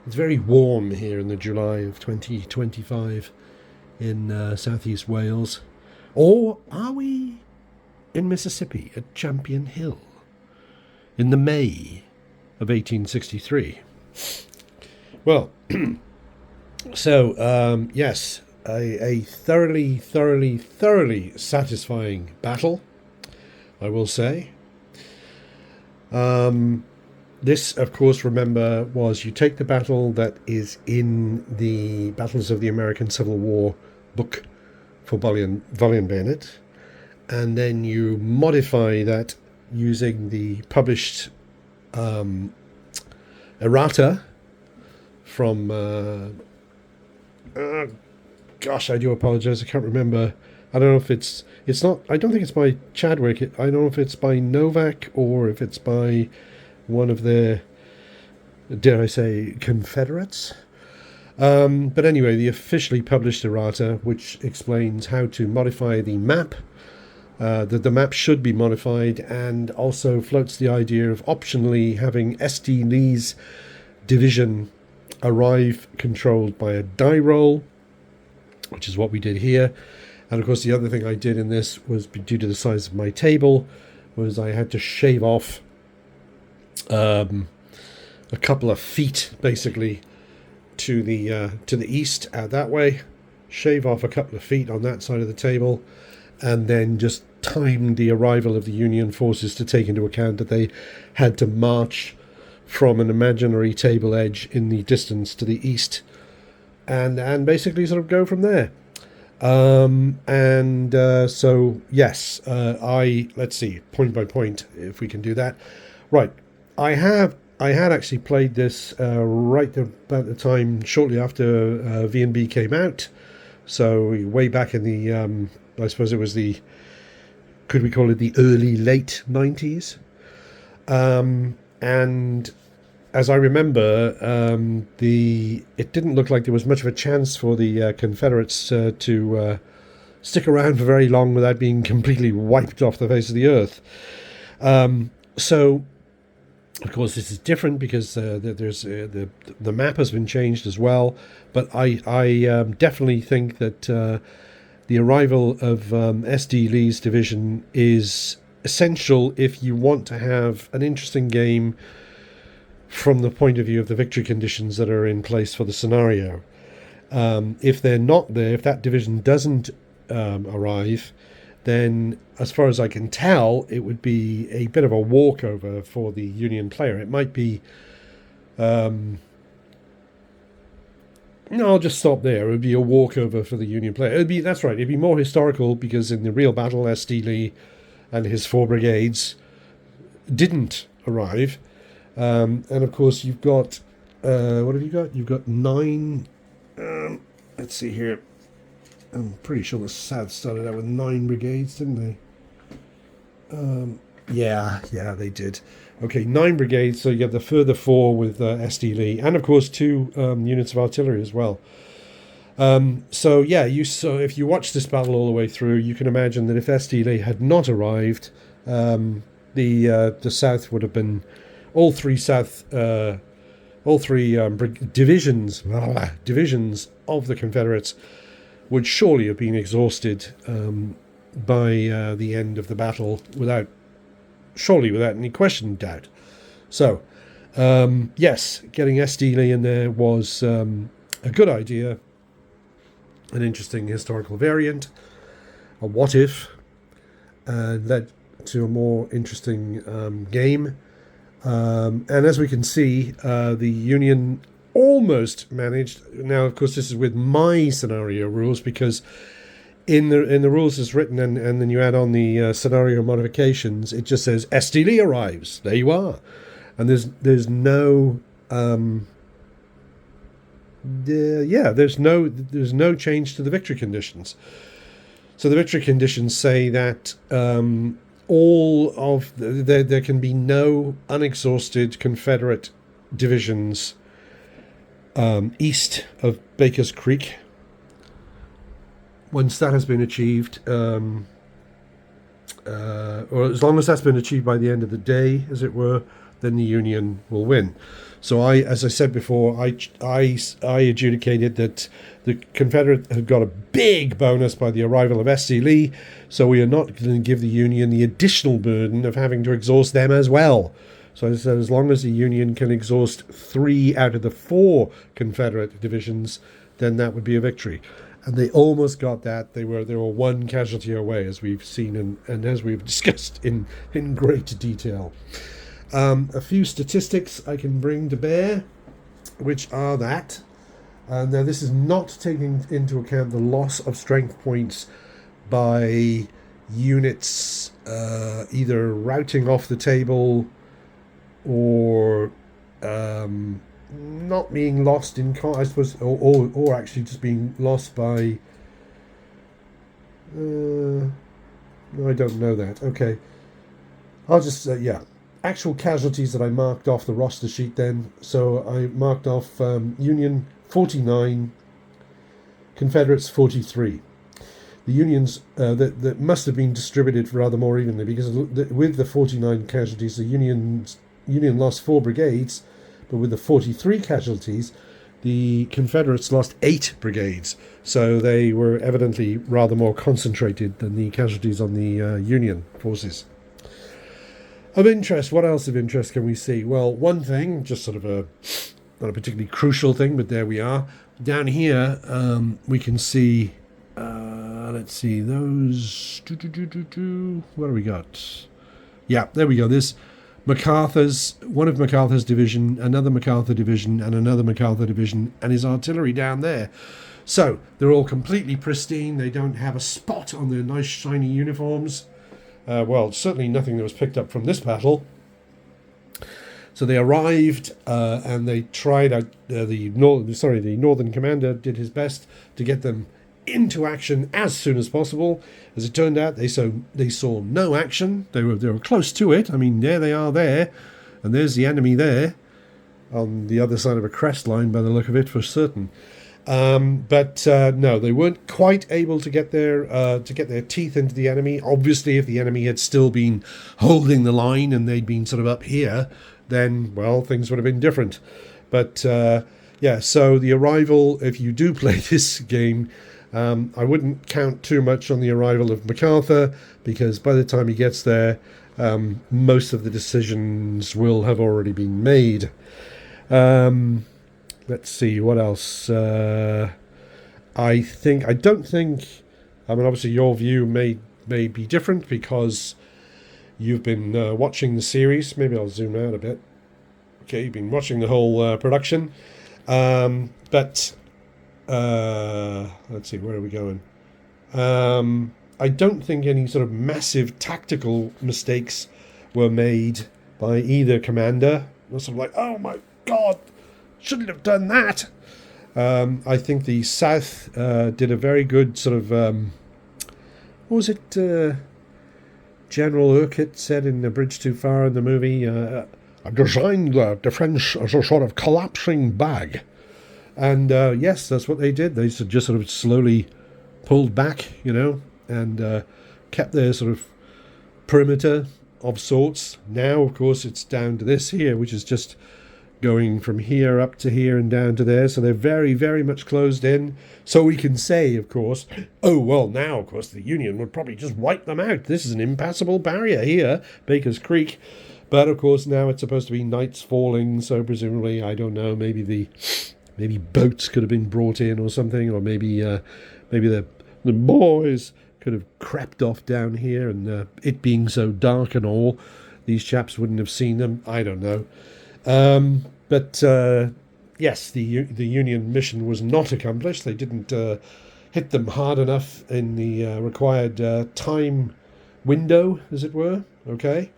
very warm here in the July of 2025 in southeast Wales. Or are we in Mississippi at Champion Hill in the May of 1863? Well, so, yes, a thoroughly satisfying battle, I will say. This, of course, remember, was you take the battle that is in the Battles of the American Civil War book for Volley and Bayonet, and then you modify that using the published errata from gosh, I do apologize, I can't remember. I don't know if it's not, I don't think it's by Chadwick. I don't know if it's by Novak or if it's by one of their, dare I say, Confederates. But anyway, the officially published errata, which explains how to modify the map, that the map should be modified, and also floats the idea of optionally having S.D. Lee's division arrive controlled by a die roll, which is what we did here. And of course, the other thing I did in this was, due to the size of my table, was I had to shave off a couple of feet, basically, to the east out that way, shave off a couple of feet on that side of the table, and then just time the arrival of the Union forces to take into account that they had to march from an imaginary table edge in the distance to the east, and basically sort of go from there. So yes, let's see, point by point, if we can do that. Right, I had actually played this right about the time shortly after V&B came out. So way back in the, I suppose it was could we call it the late 90s? And as I remember, it didn't look like there was much of a chance for the Confederates to stick around for very long without being completely wiped off the face of the earth. So, of course, this is different because there's the map has been changed as well. But I definitely think that the arrival of S.D. Lee's division is essential if you want to have an interesting game from the point of view of the victory conditions that are in place for the scenario. If they're not there, if that division doesn't arrive, then as far as I can tell, it would be a bit of a walkover for the Union player. It might be... no, I'll just stop there. It would be a walkover for the Union player. That's right, it'd be more historical because in the real battle, S.D. Lee and his 4 brigades didn't arrive. And of course, you've got, what have you got? You've got 9, let's see here. I'm pretty sure the South started out with 9 brigades, didn't they? Yeah, they did. Okay, 9 brigades, so you have the further 4 with S.D. Lee, and of course 2 units of artillery as well. So if you watch this battle all the way through, you can imagine that if S.D. Lee had not arrived, the South would have been all three divisions of the Confederates would surely have been exhausted by the end of the battle without any question of doubt. So, yes, getting S.D. Lee in there was a good idea, an interesting historical variant, a what if, led to a more interesting game. And as we can see, the Union almost managed. Now, of course, this is with my scenario rules, because in the rules as written, and then you add on the scenario modifications, it just says S.D. Lee arrives. There you are, and there's no there's no change to the victory conditions. So the victory conditions say that there can be no unexhausted Confederate divisions east of Baker's Creek. Once that has been achieved, or as long as that's been achieved by the end of the day, as it were, then the Union will win. So as I said before, I adjudicated that the Confederate had got a big bonus by the arrival of S.D. Lee, so we are not going to give the Union the additional burden of having to exhaust them as well. So I said as long as the Union can exhaust 3 out of the 4 Confederate divisions, then that would be a victory. And they almost got that. They were 1 casualty away, as we've seen and as we've discussed in great detail. A few statistics I can bring to bear, which are that. Now, this is not taking into account the loss of strength points by units either routing off the table or not being lost in, I suppose, or actually just being lost by. No, I don't know that. Okay, I'll just actual casualties that I marked off the roster sheet then. So I marked off Union 49, Confederates 43. The Unions that must have been distributed rather more evenly, because with the 49 casualties, the Union lost 4 brigades, but with the 43 casualties, the Confederates lost 8 brigades. So they were evidently rather more concentrated than the casualties on the Union forces. Of interest, what else of interest can we see? Well, one thing, just sort of not a particularly crucial thing, but there we are. Down here, we can see, let's see, those, what do we got? Yeah, there we go. There's one of MacArthur's division, another MacArthur division, and another MacArthur division, and his artillery down there. So they're all completely pristine. They don't have a spot on their nice shiny uniforms. Well, certainly nothing that was picked up from this battle. So they arrived and they tried out. The northern commander did his best to get them into action as soon as possible. As it turned out, they saw no action. They were close to it. I mean, there they are there, and there's the enemy there on the other side of a crest line by the look of it for certain. But no, they weren't quite able to get their teeth into the enemy. Obviously, if the enemy had still been holding the line and they'd been sort of up here, then, well, things would have been different. But yeah, so the arrival, if you do play this game, I wouldn't count too much on the arrival of MacArthur, because by the time he gets there, most of the decisions will have already been made. Let's see, what else? I don't think, I mean, obviously your view may be different because you've been watching the series. Maybe I'll zoom out a bit. Okay, you've been watching the whole production. But let's see, where are we going? I don't think any sort of massive tactical mistakes were made by either commander. Sort of like, oh my God, shouldn't have done that. I think the South did a very good sort of, what was it General Urquhart said in A Bridge Too Far in the movie? I designed the French as a sort of collapsing bag. And yes, that's what they did. They just sort of slowly pulled back, and kept their sort of perimeter of sorts. Now, of course, it's down to this here, which is just going from here up to here and down to there. So they're very, very much closed in. So we can say, of course, oh, well, now, of course, the Union would probably just wipe them out. This is an impassable barrier here, Baker's Creek. But, of course, now it's supposed to be night's falling. So presumably, I don't know, maybe boats could have been brought in or something. Or maybe the boys could have crept off down here. And it being so dark and all, these chaps wouldn't have seen them. I don't know. But yes, the Union mission was not accomplished. They didn't hit them hard enough in the required time window, as it were. Okay.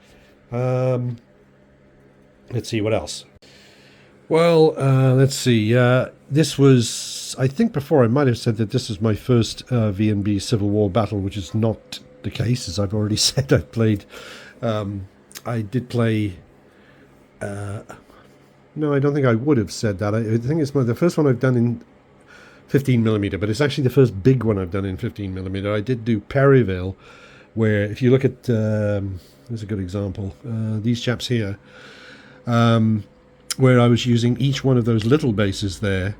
Let's see, what else? Well, let's see. This was, I think before I might have said that this was my first V&B Civil War battle, which is not the case, as I've already said. I did play... no, I don't think I would have said that. I think it's the first one I've done in 15mm, but it's actually the first big one I've done in 15mm. I did do Perryville, where if you look at, there's a good example, these chaps here, where I was using each one of those little bases there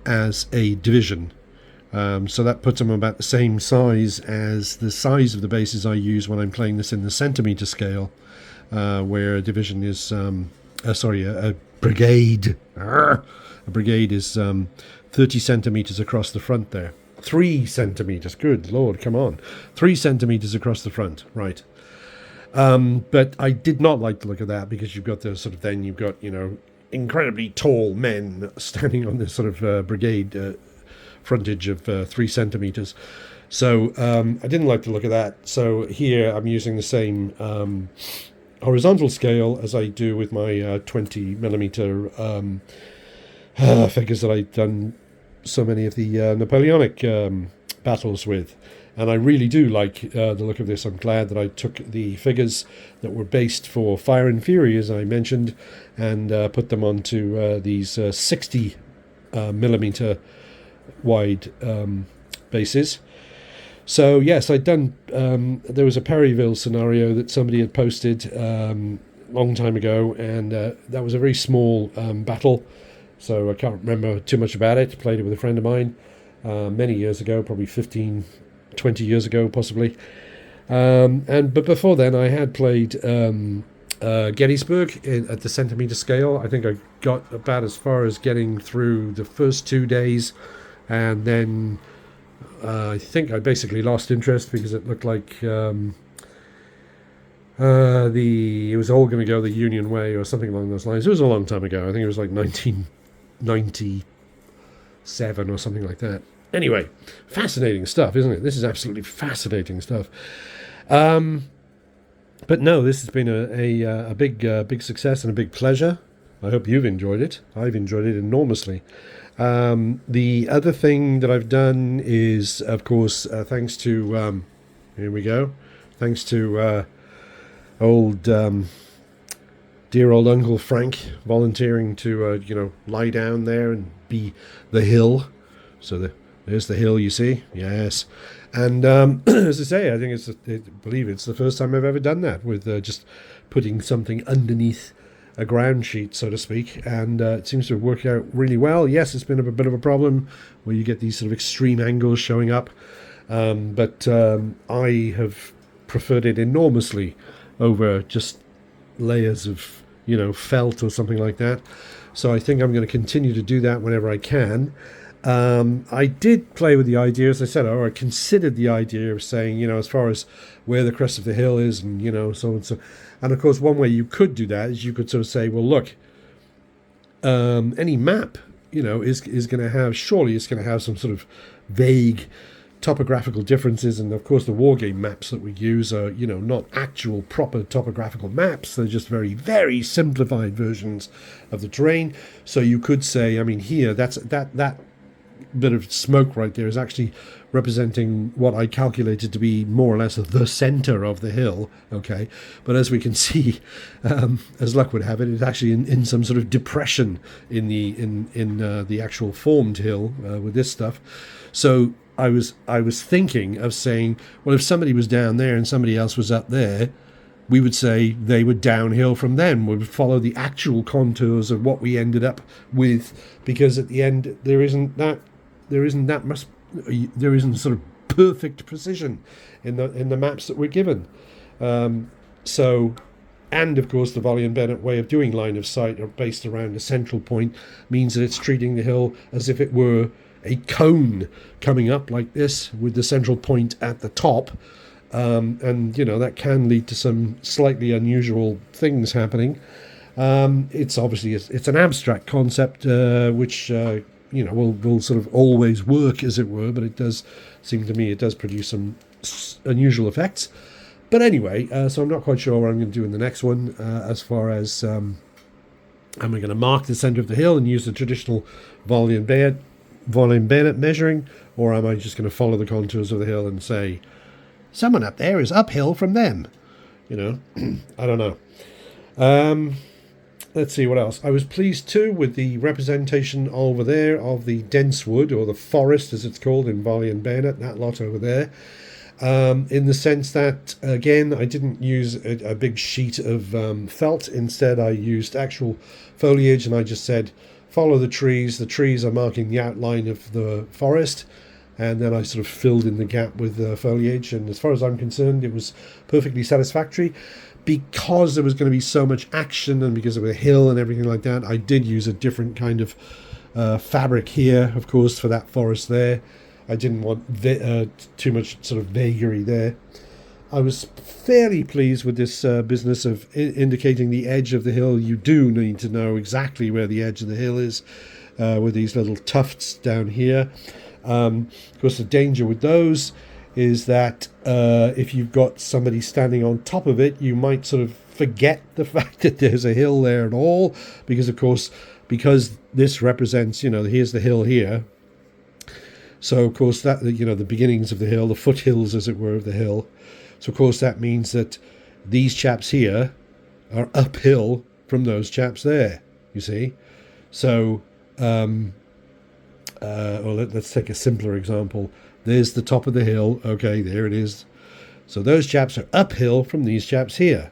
as a division. So that puts them about the same size as the size of the bases I use when I'm playing this in the centimetre scale, where a division is... a brigade. A brigade is 30 centimetres across the front there. 3 centimetres. Good Lord, come on. 3 centimetres across the front. Right. But I did not like the look of that, because you've got the sort of, then you've got, incredibly tall men standing on this sort of brigade frontage of 3 centimetres. So I didn't like the look of that. So here I'm using the same... horizontal scale as I do with my 20mm figures that I've done so many of the Napoleonic battles with. And I really do like the look of this. I'm glad that I took the figures that were based for Fire and Fury, as I mentioned, and put them onto these 60mm wide bases. So, yes, I'd done... there was a Perryville scenario that somebody had posted long time ago, and that was a very small battle, so I can't remember too much about it. Played it with a friend of mine many years ago, probably 15, 20 years ago, possibly. But before then, I had played Gettysburg at the centimetre scale. I think I got about as far as getting through the first 2 days, and then... I think I basically lost interest because it looked like It was all going to go the Union Way or something along those lines. It was a long time ago. I think it was like 1997 or something like that. Anyway, fascinating stuff, isn't it? This is absolutely fascinating stuff. But no, this has been a big success and a big pleasure. I hope you've enjoyed it. I've enjoyed it enormously. The other thing that I've done is, of course, thanks to here we go, thanks to old dear old Uncle Frank volunteering to lie down there and be the hill. So there's the hill, you see. Yes. And as I say, I think I believe it's the first time I've ever done that with just putting something underneath a ground sheet, so to speak, and it seems to have worked out really well. Yes, it's been a bit of a problem where you get these sort of extreme angles showing up, but I have preferred it enormously over just layers of felt or something like that. So I think I'm going to continue to do that whenever I can. I did play with the idea, as I said, or I considered the idea of saying, as far as where the crest of the hill is, and so and so. And of course, one way you could do that is you could sort of say, well, look, any map, is going to have, surely it's going to have some sort of vague topographical differences. And of course, the wargame maps that we use are, not actual proper topographical maps. They're just very, very simplified versions of the terrain. So you could say, I mean, here, that bit of smoke right there is actually representing what I calculated to be more or less the center of the hill. Okay, but as we can see, as luck would have it, it's actually in some sort of depression in the actual formed hill with this stuff. So I was thinking of saying, well, if somebody was down there and somebody else was up there, we would say they were downhill from them. We would follow the actual contours of what we ended up with, because at the end there isn't sort of perfect precision in the maps that we're given. So, and of course the Volley and Bayonet way of doing line of sight, or based around a central point, means that it's treating the hill as if it were a cone coming up like this with the central point at the top. And that can lead to some slightly unusual things happening. It's obviously it's an abstract concept, which will sort of always work, as it were. But it does seem to me it does produce some unusual effects. But anyway, so I'm not quite sure what I'm going to do in the next one. As far as am I going to mark the center of the hill and use the traditional Volley and Bayonet measuring, or am I just going to follow the contours of the hill and say, someone up there is uphill from them? I don't know. Let's see what else. I was pleased too with the representation over there of the dense wood, or the forest as it's called in Volley and Bayonet, that lot over there. In the sense that, again, I didn't use a big sheet of felt. Instead, I used actual foliage, and I just said, follow the trees. The trees are marking the outline of the forest. And then I sort of filled in the gap with foliage. And as far as I'm concerned, it was perfectly satisfactory. Because there was going to be so much action, and because of the hill and everything like that, I did use a different kind of fabric here, of course, for that forest there. I didn't want too much sort of vagary there. I was fairly pleased with this business of indicating the edge of the hill. You do need to know exactly where the edge of the hill is with these little tufts down here. Of course, the danger with those is that if you've got somebody standing on top of it, you might sort of forget the fact that there's a hill there at all, because of course, because this represents, here's the hill here. So of course that, the beginnings of the hill, the foothills as it were of the hill. So of course that means that these chaps here are uphill from those chaps there, you see. So, let's take a simpler example. There's the top of the hill. Okay, there it is. So those chaps are uphill from these chaps here.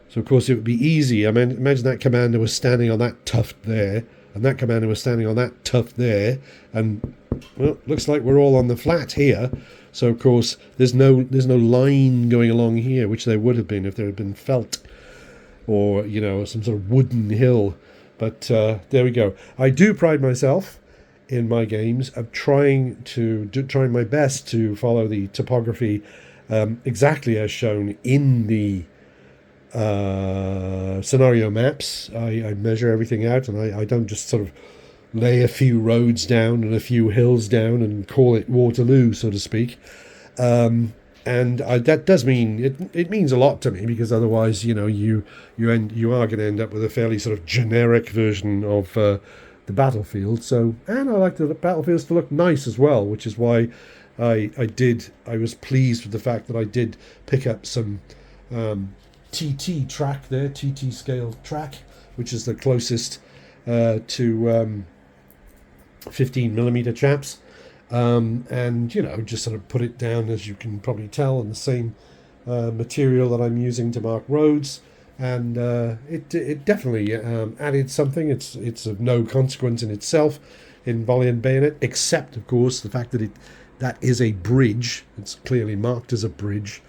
So, of course, it would be easy. I mean, imagine that commander was standing on that tuft there, and that commander was standing on that tuft there, and, well, looks like we're all on the flat here. So, of course, there's no line going along here, which there would have been if there had been felt or, some sort of wooden hill. But there we go. I do pride myself in my games of trying my best to follow the topography exactly as shown in the scenario maps. I measure everything out, and I don't just sort of lay a few roads down and a few hills down and call it Waterloo, so to speak. And that does mean it means a lot to me, because otherwise, you are going to end up with a fairly sort of generic version of the battlefield. So, and I like the battlefields to look nice as well, which is why I was pleased with the fact that I did pick up some TT track there, TT scale track, which is the closest to 15mm chaps. And just sort of put it down, as you can probably tell, on the same material that I'm using to mark roads, and it definitely added something. It's of no consequence in itself in Volley and Bayonet, except of course the fact that that is a bridge. It's clearly marked as a bridge,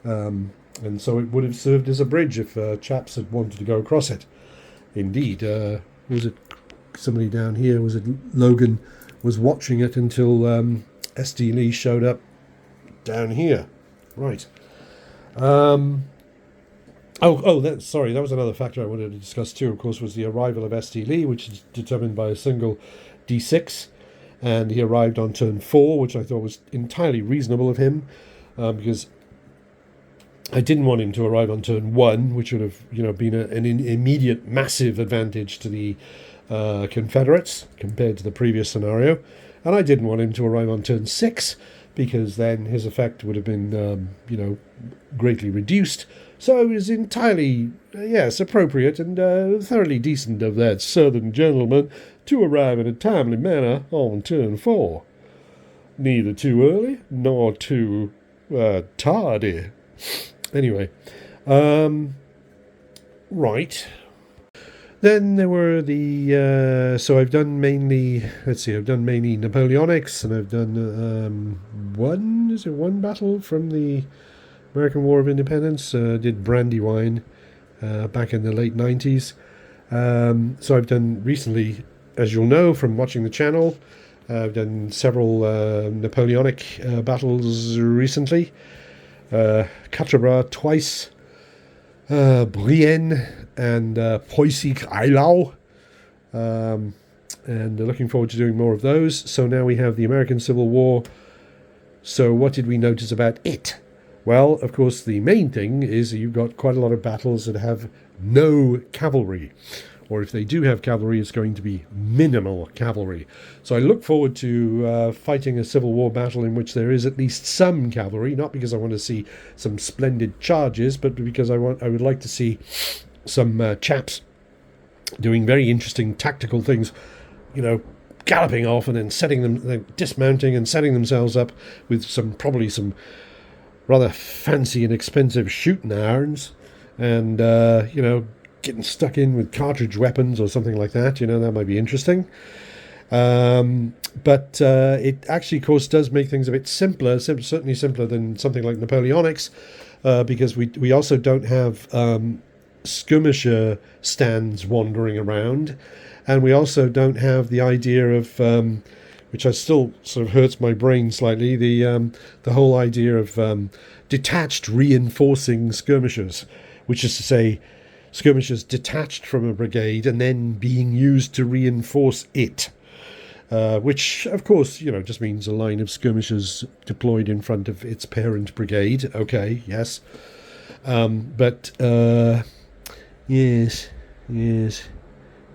and so it would have served as a bridge if chaps had wanted to go across it. Indeed, was it somebody down here? Was it Logan? Was watching it until SD Lee showed up down here. Right. Sorry, that was another factor I wanted to discuss too, of course, was the arrival of SD Lee, which is determined by a single D6. And he arrived on turn 4, which I thought was entirely reasonable of him, because I didn't want him to arrive on turn 1, which would have been an immediate massive advantage to the Confederates compared to the previous scenario, and I didn't want him to arrive on turn 6, because then his effect would have been greatly reduced. So it was entirely appropriate and thoroughly decent of that southern gentleman to arrive in a timely manner on turn 4, neither too early nor too tardy. Anyway, right. Then there were the so I've done mainly Napoleonics, and I've done one battle from the American War of Independence. Did Brandywine back in the late 90s. So I've done recently, as you'll know from watching the channel, I've done several Napoleonic battles recently. Quatre Bras twice, Brienne and Poissy-Eylau, and looking forward to doing more of those. So now we have the American Civil War. So what did we notice about it? Well, of course, the main thing is you've got quite a lot of battles that have no cavalry, or if they do have cavalry, it's going to be minimal cavalry. So I look forward to fighting a Civil War battle in which there is at least some cavalry, not because I want to see some splendid charges, but because I would like to see some chaps doing very interesting tactical things, galloping off and then dismounting and setting themselves up with probably some rather fancy and expensive shooting irons, and getting stuck in with cartridge weapons or something like that. That might be interesting. But it actually, of course, does make things a bit simpler, certainly simpler than something like Napoleonics, because we also don't have skirmisher stands wandering around, and we also don't have the idea of, which I still sort of hurts my brain slightly, the whole idea of detached reinforcing skirmishers, which is to say, skirmishers detached from a brigade and then being used to reinforce it, which of course just means a line of skirmishers deployed in front of its parent brigade. Okay, yes, but yes,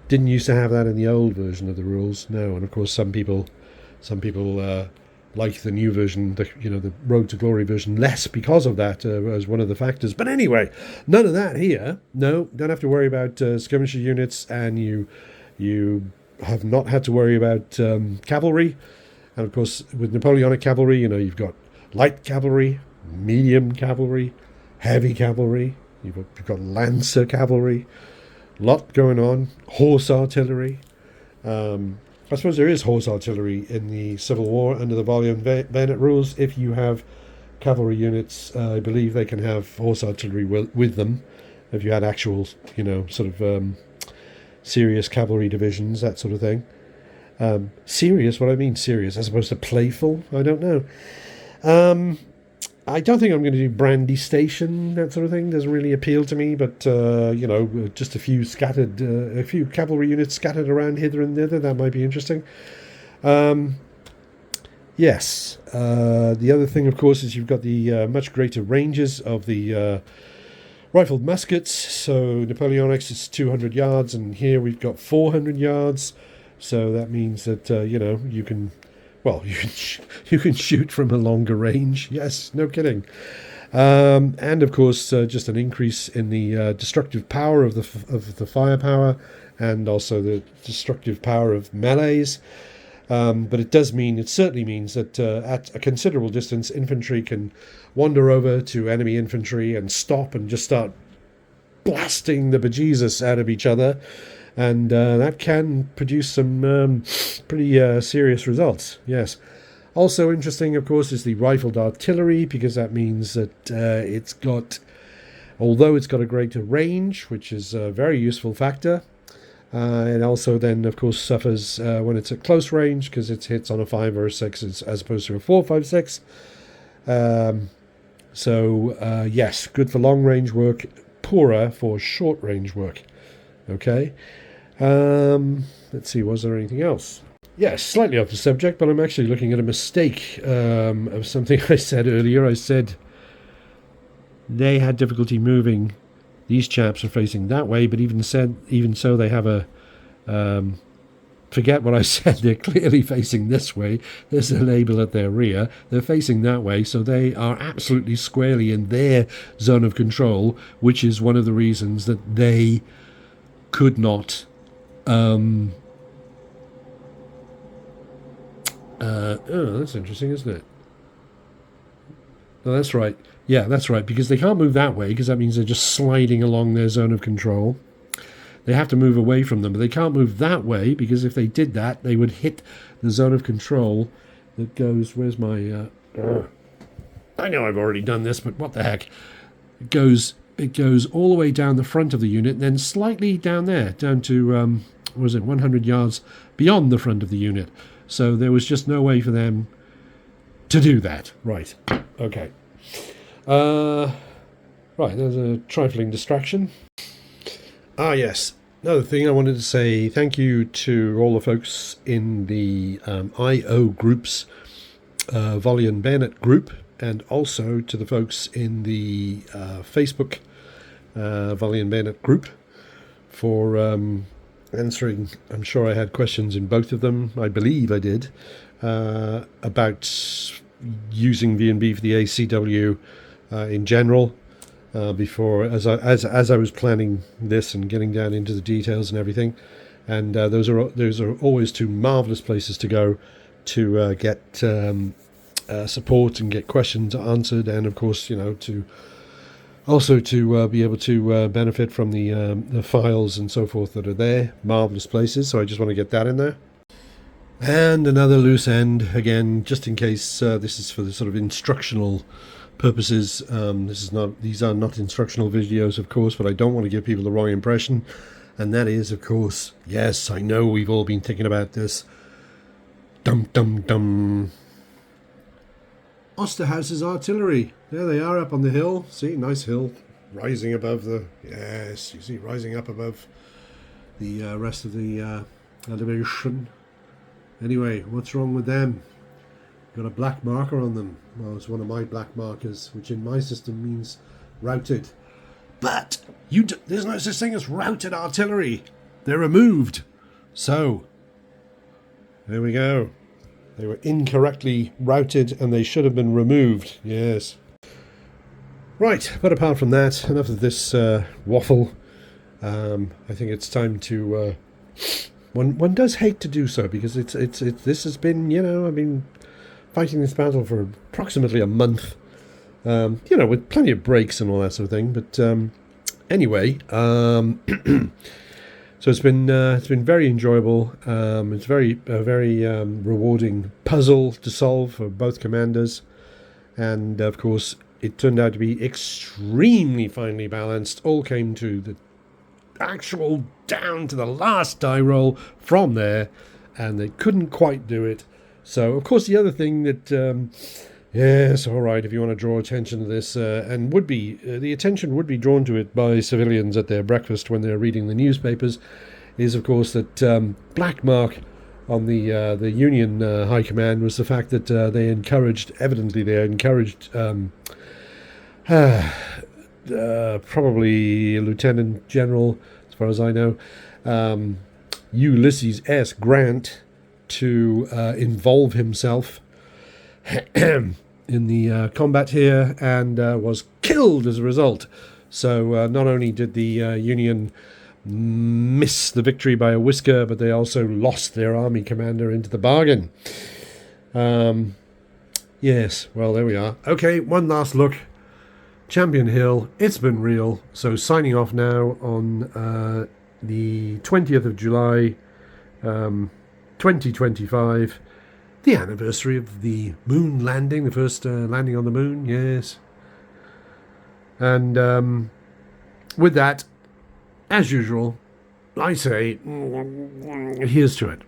didn't used to have that in the old version of the rules. No, and of course some people like the new version, the Road to Glory version, less because of that, as one of the factors. But anyway, none of that here. No, don't have to worry about skirmisher units, and you have not had to worry about cavalry. And of course, with Napoleonic cavalry, you've got light cavalry, medium cavalry, heavy cavalry. You've got lancer cavalry. Lot going on. Horse artillery. I suppose there is horse artillery in the Civil War under the Volley and Bayonet rules. If you have cavalry units, I believe they can have horse artillery with them. If you had actual, serious cavalry divisions, that sort of thing. Serious? What do I mean serious? As opposed to playful? I don't know. I don't think I'm going to do Brandy Station, that sort of thing. Doesn't really appeal to me, but, just a few cavalry units scattered around hither and thither, that might be interesting. Yes. The other thing, of course, is you've got the much greater ranges of the rifled muskets. So Napoleonics is 200 yards, and here we've got 400 yards. So that means that, you can... Well, you can shoot from a longer range. Yes, no kidding. And of course, just an increase in the destructive power of the firepower, and also the destructive power of melees. But it certainly means that at a considerable distance, infantry can wander over to enemy infantry and stop and just start blasting the bejesus out of each other. And that can produce some pretty serious results, yes. Also interesting, of course, is the rifled artillery, because that means that although it's got a greater range, which is a very useful factor, it also then, of course, suffers when it's at close range, because it hits on a 5 or a 6 as opposed to a 4, 5, 6. Yes, good for long-range work, poorer for short-range work. Okay. Let's see, was there anything else? Yes, slightly off the subject, but I'm actually looking at a mistake of something I said earlier. I said they had difficulty moving. These chaps are facing that way, but even so, they have a... forget what I said. They're clearly facing this way. There's a label at their rear. They're facing that way, so they are absolutely squarely in their zone of control, which is one of the reasons that they could not... that's interesting, isn't it? No, that's right. Yeah, that's right, because they can't move that way, because that means they're just sliding along their zone of control. They have to move away from them, but they can't move that way, because if they did that, they would hit the zone of control that goes... Where's my... I know I've already done this, but what the heck? It goes all the way down the front of the unit, then slightly down there, down to, 100 yards beyond the front of the unit. So there was just no way for them to do that. Right. Okay. Right, there's a trifling distraction. Yes. Another thing I wanted to say, thank you to all the folks in the IO groups, Volley and Bayonet group, and also to the folks in the Facebook Volley and Bayonet group for answering. I'm sure I had questions in both of them. I believe I did about using V&B for the ACW in general. Before, as I was planning this and getting down into the details and everything, and those are always two marvelous places to go to get support and get questions answered, and of course, to also to be able to benefit from the files and so forth that are there. Marvelous places. So I just want to get that in there. And another loose end again, just in case this is for the sort of instructional purposes. These are not instructional videos, of course, but I don't want to give people the wrong impression. And that is, of course, yes, I know we've all been thinking about this. Dum dum dum. Osterhaus's artillery. There they are up on the hill. See, nice hill, rising above the. Yes, you see, rising up above the rest of the elevation. Anyway, what's wrong with them? Got a black marker on them. Well, it's one of my black markers, which in my system means routed. But there's no such thing as routed artillery. They're removed. So, there we go. They were incorrectly routed and they should have been removed. Yes. Right, but apart from that, enough of this waffle. I think it's time to... One does hate to do so, because this has been, I've been fighting this battle for approximately a month, with plenty of breaks and all that sort of thing. But anyway, so it's been very enjoyable. It's a very rewarding puzzle to solve for both commanders, and of course it turned out to be extremely finely balanced. All came to the actual down to the last die roll from there, and they couldn't quite do it. So, of course, the other thing that Yes, all right. If you want to draw attention to this, and would be the attention would be drawn to it by civilians at their breakfast when they're reading the newspapers, is of course that black mark on the Union High Command was the fact that they encouraged probably Lieutenant General, as far as I know, Ulysses S. Grant to involve himself in the combat here, and was killed as a result. So not only did the Union miss the victory by a whisker, but they also lost their army commander into the bargain. Yes, well, there we are. Okay, one last look. Champion Hill, it's been real. So signing off now on the 20th of July, 2025, the anniversary of the moon landing, the first landing on the moon, yes. And with that, as usual, I say, here's to it.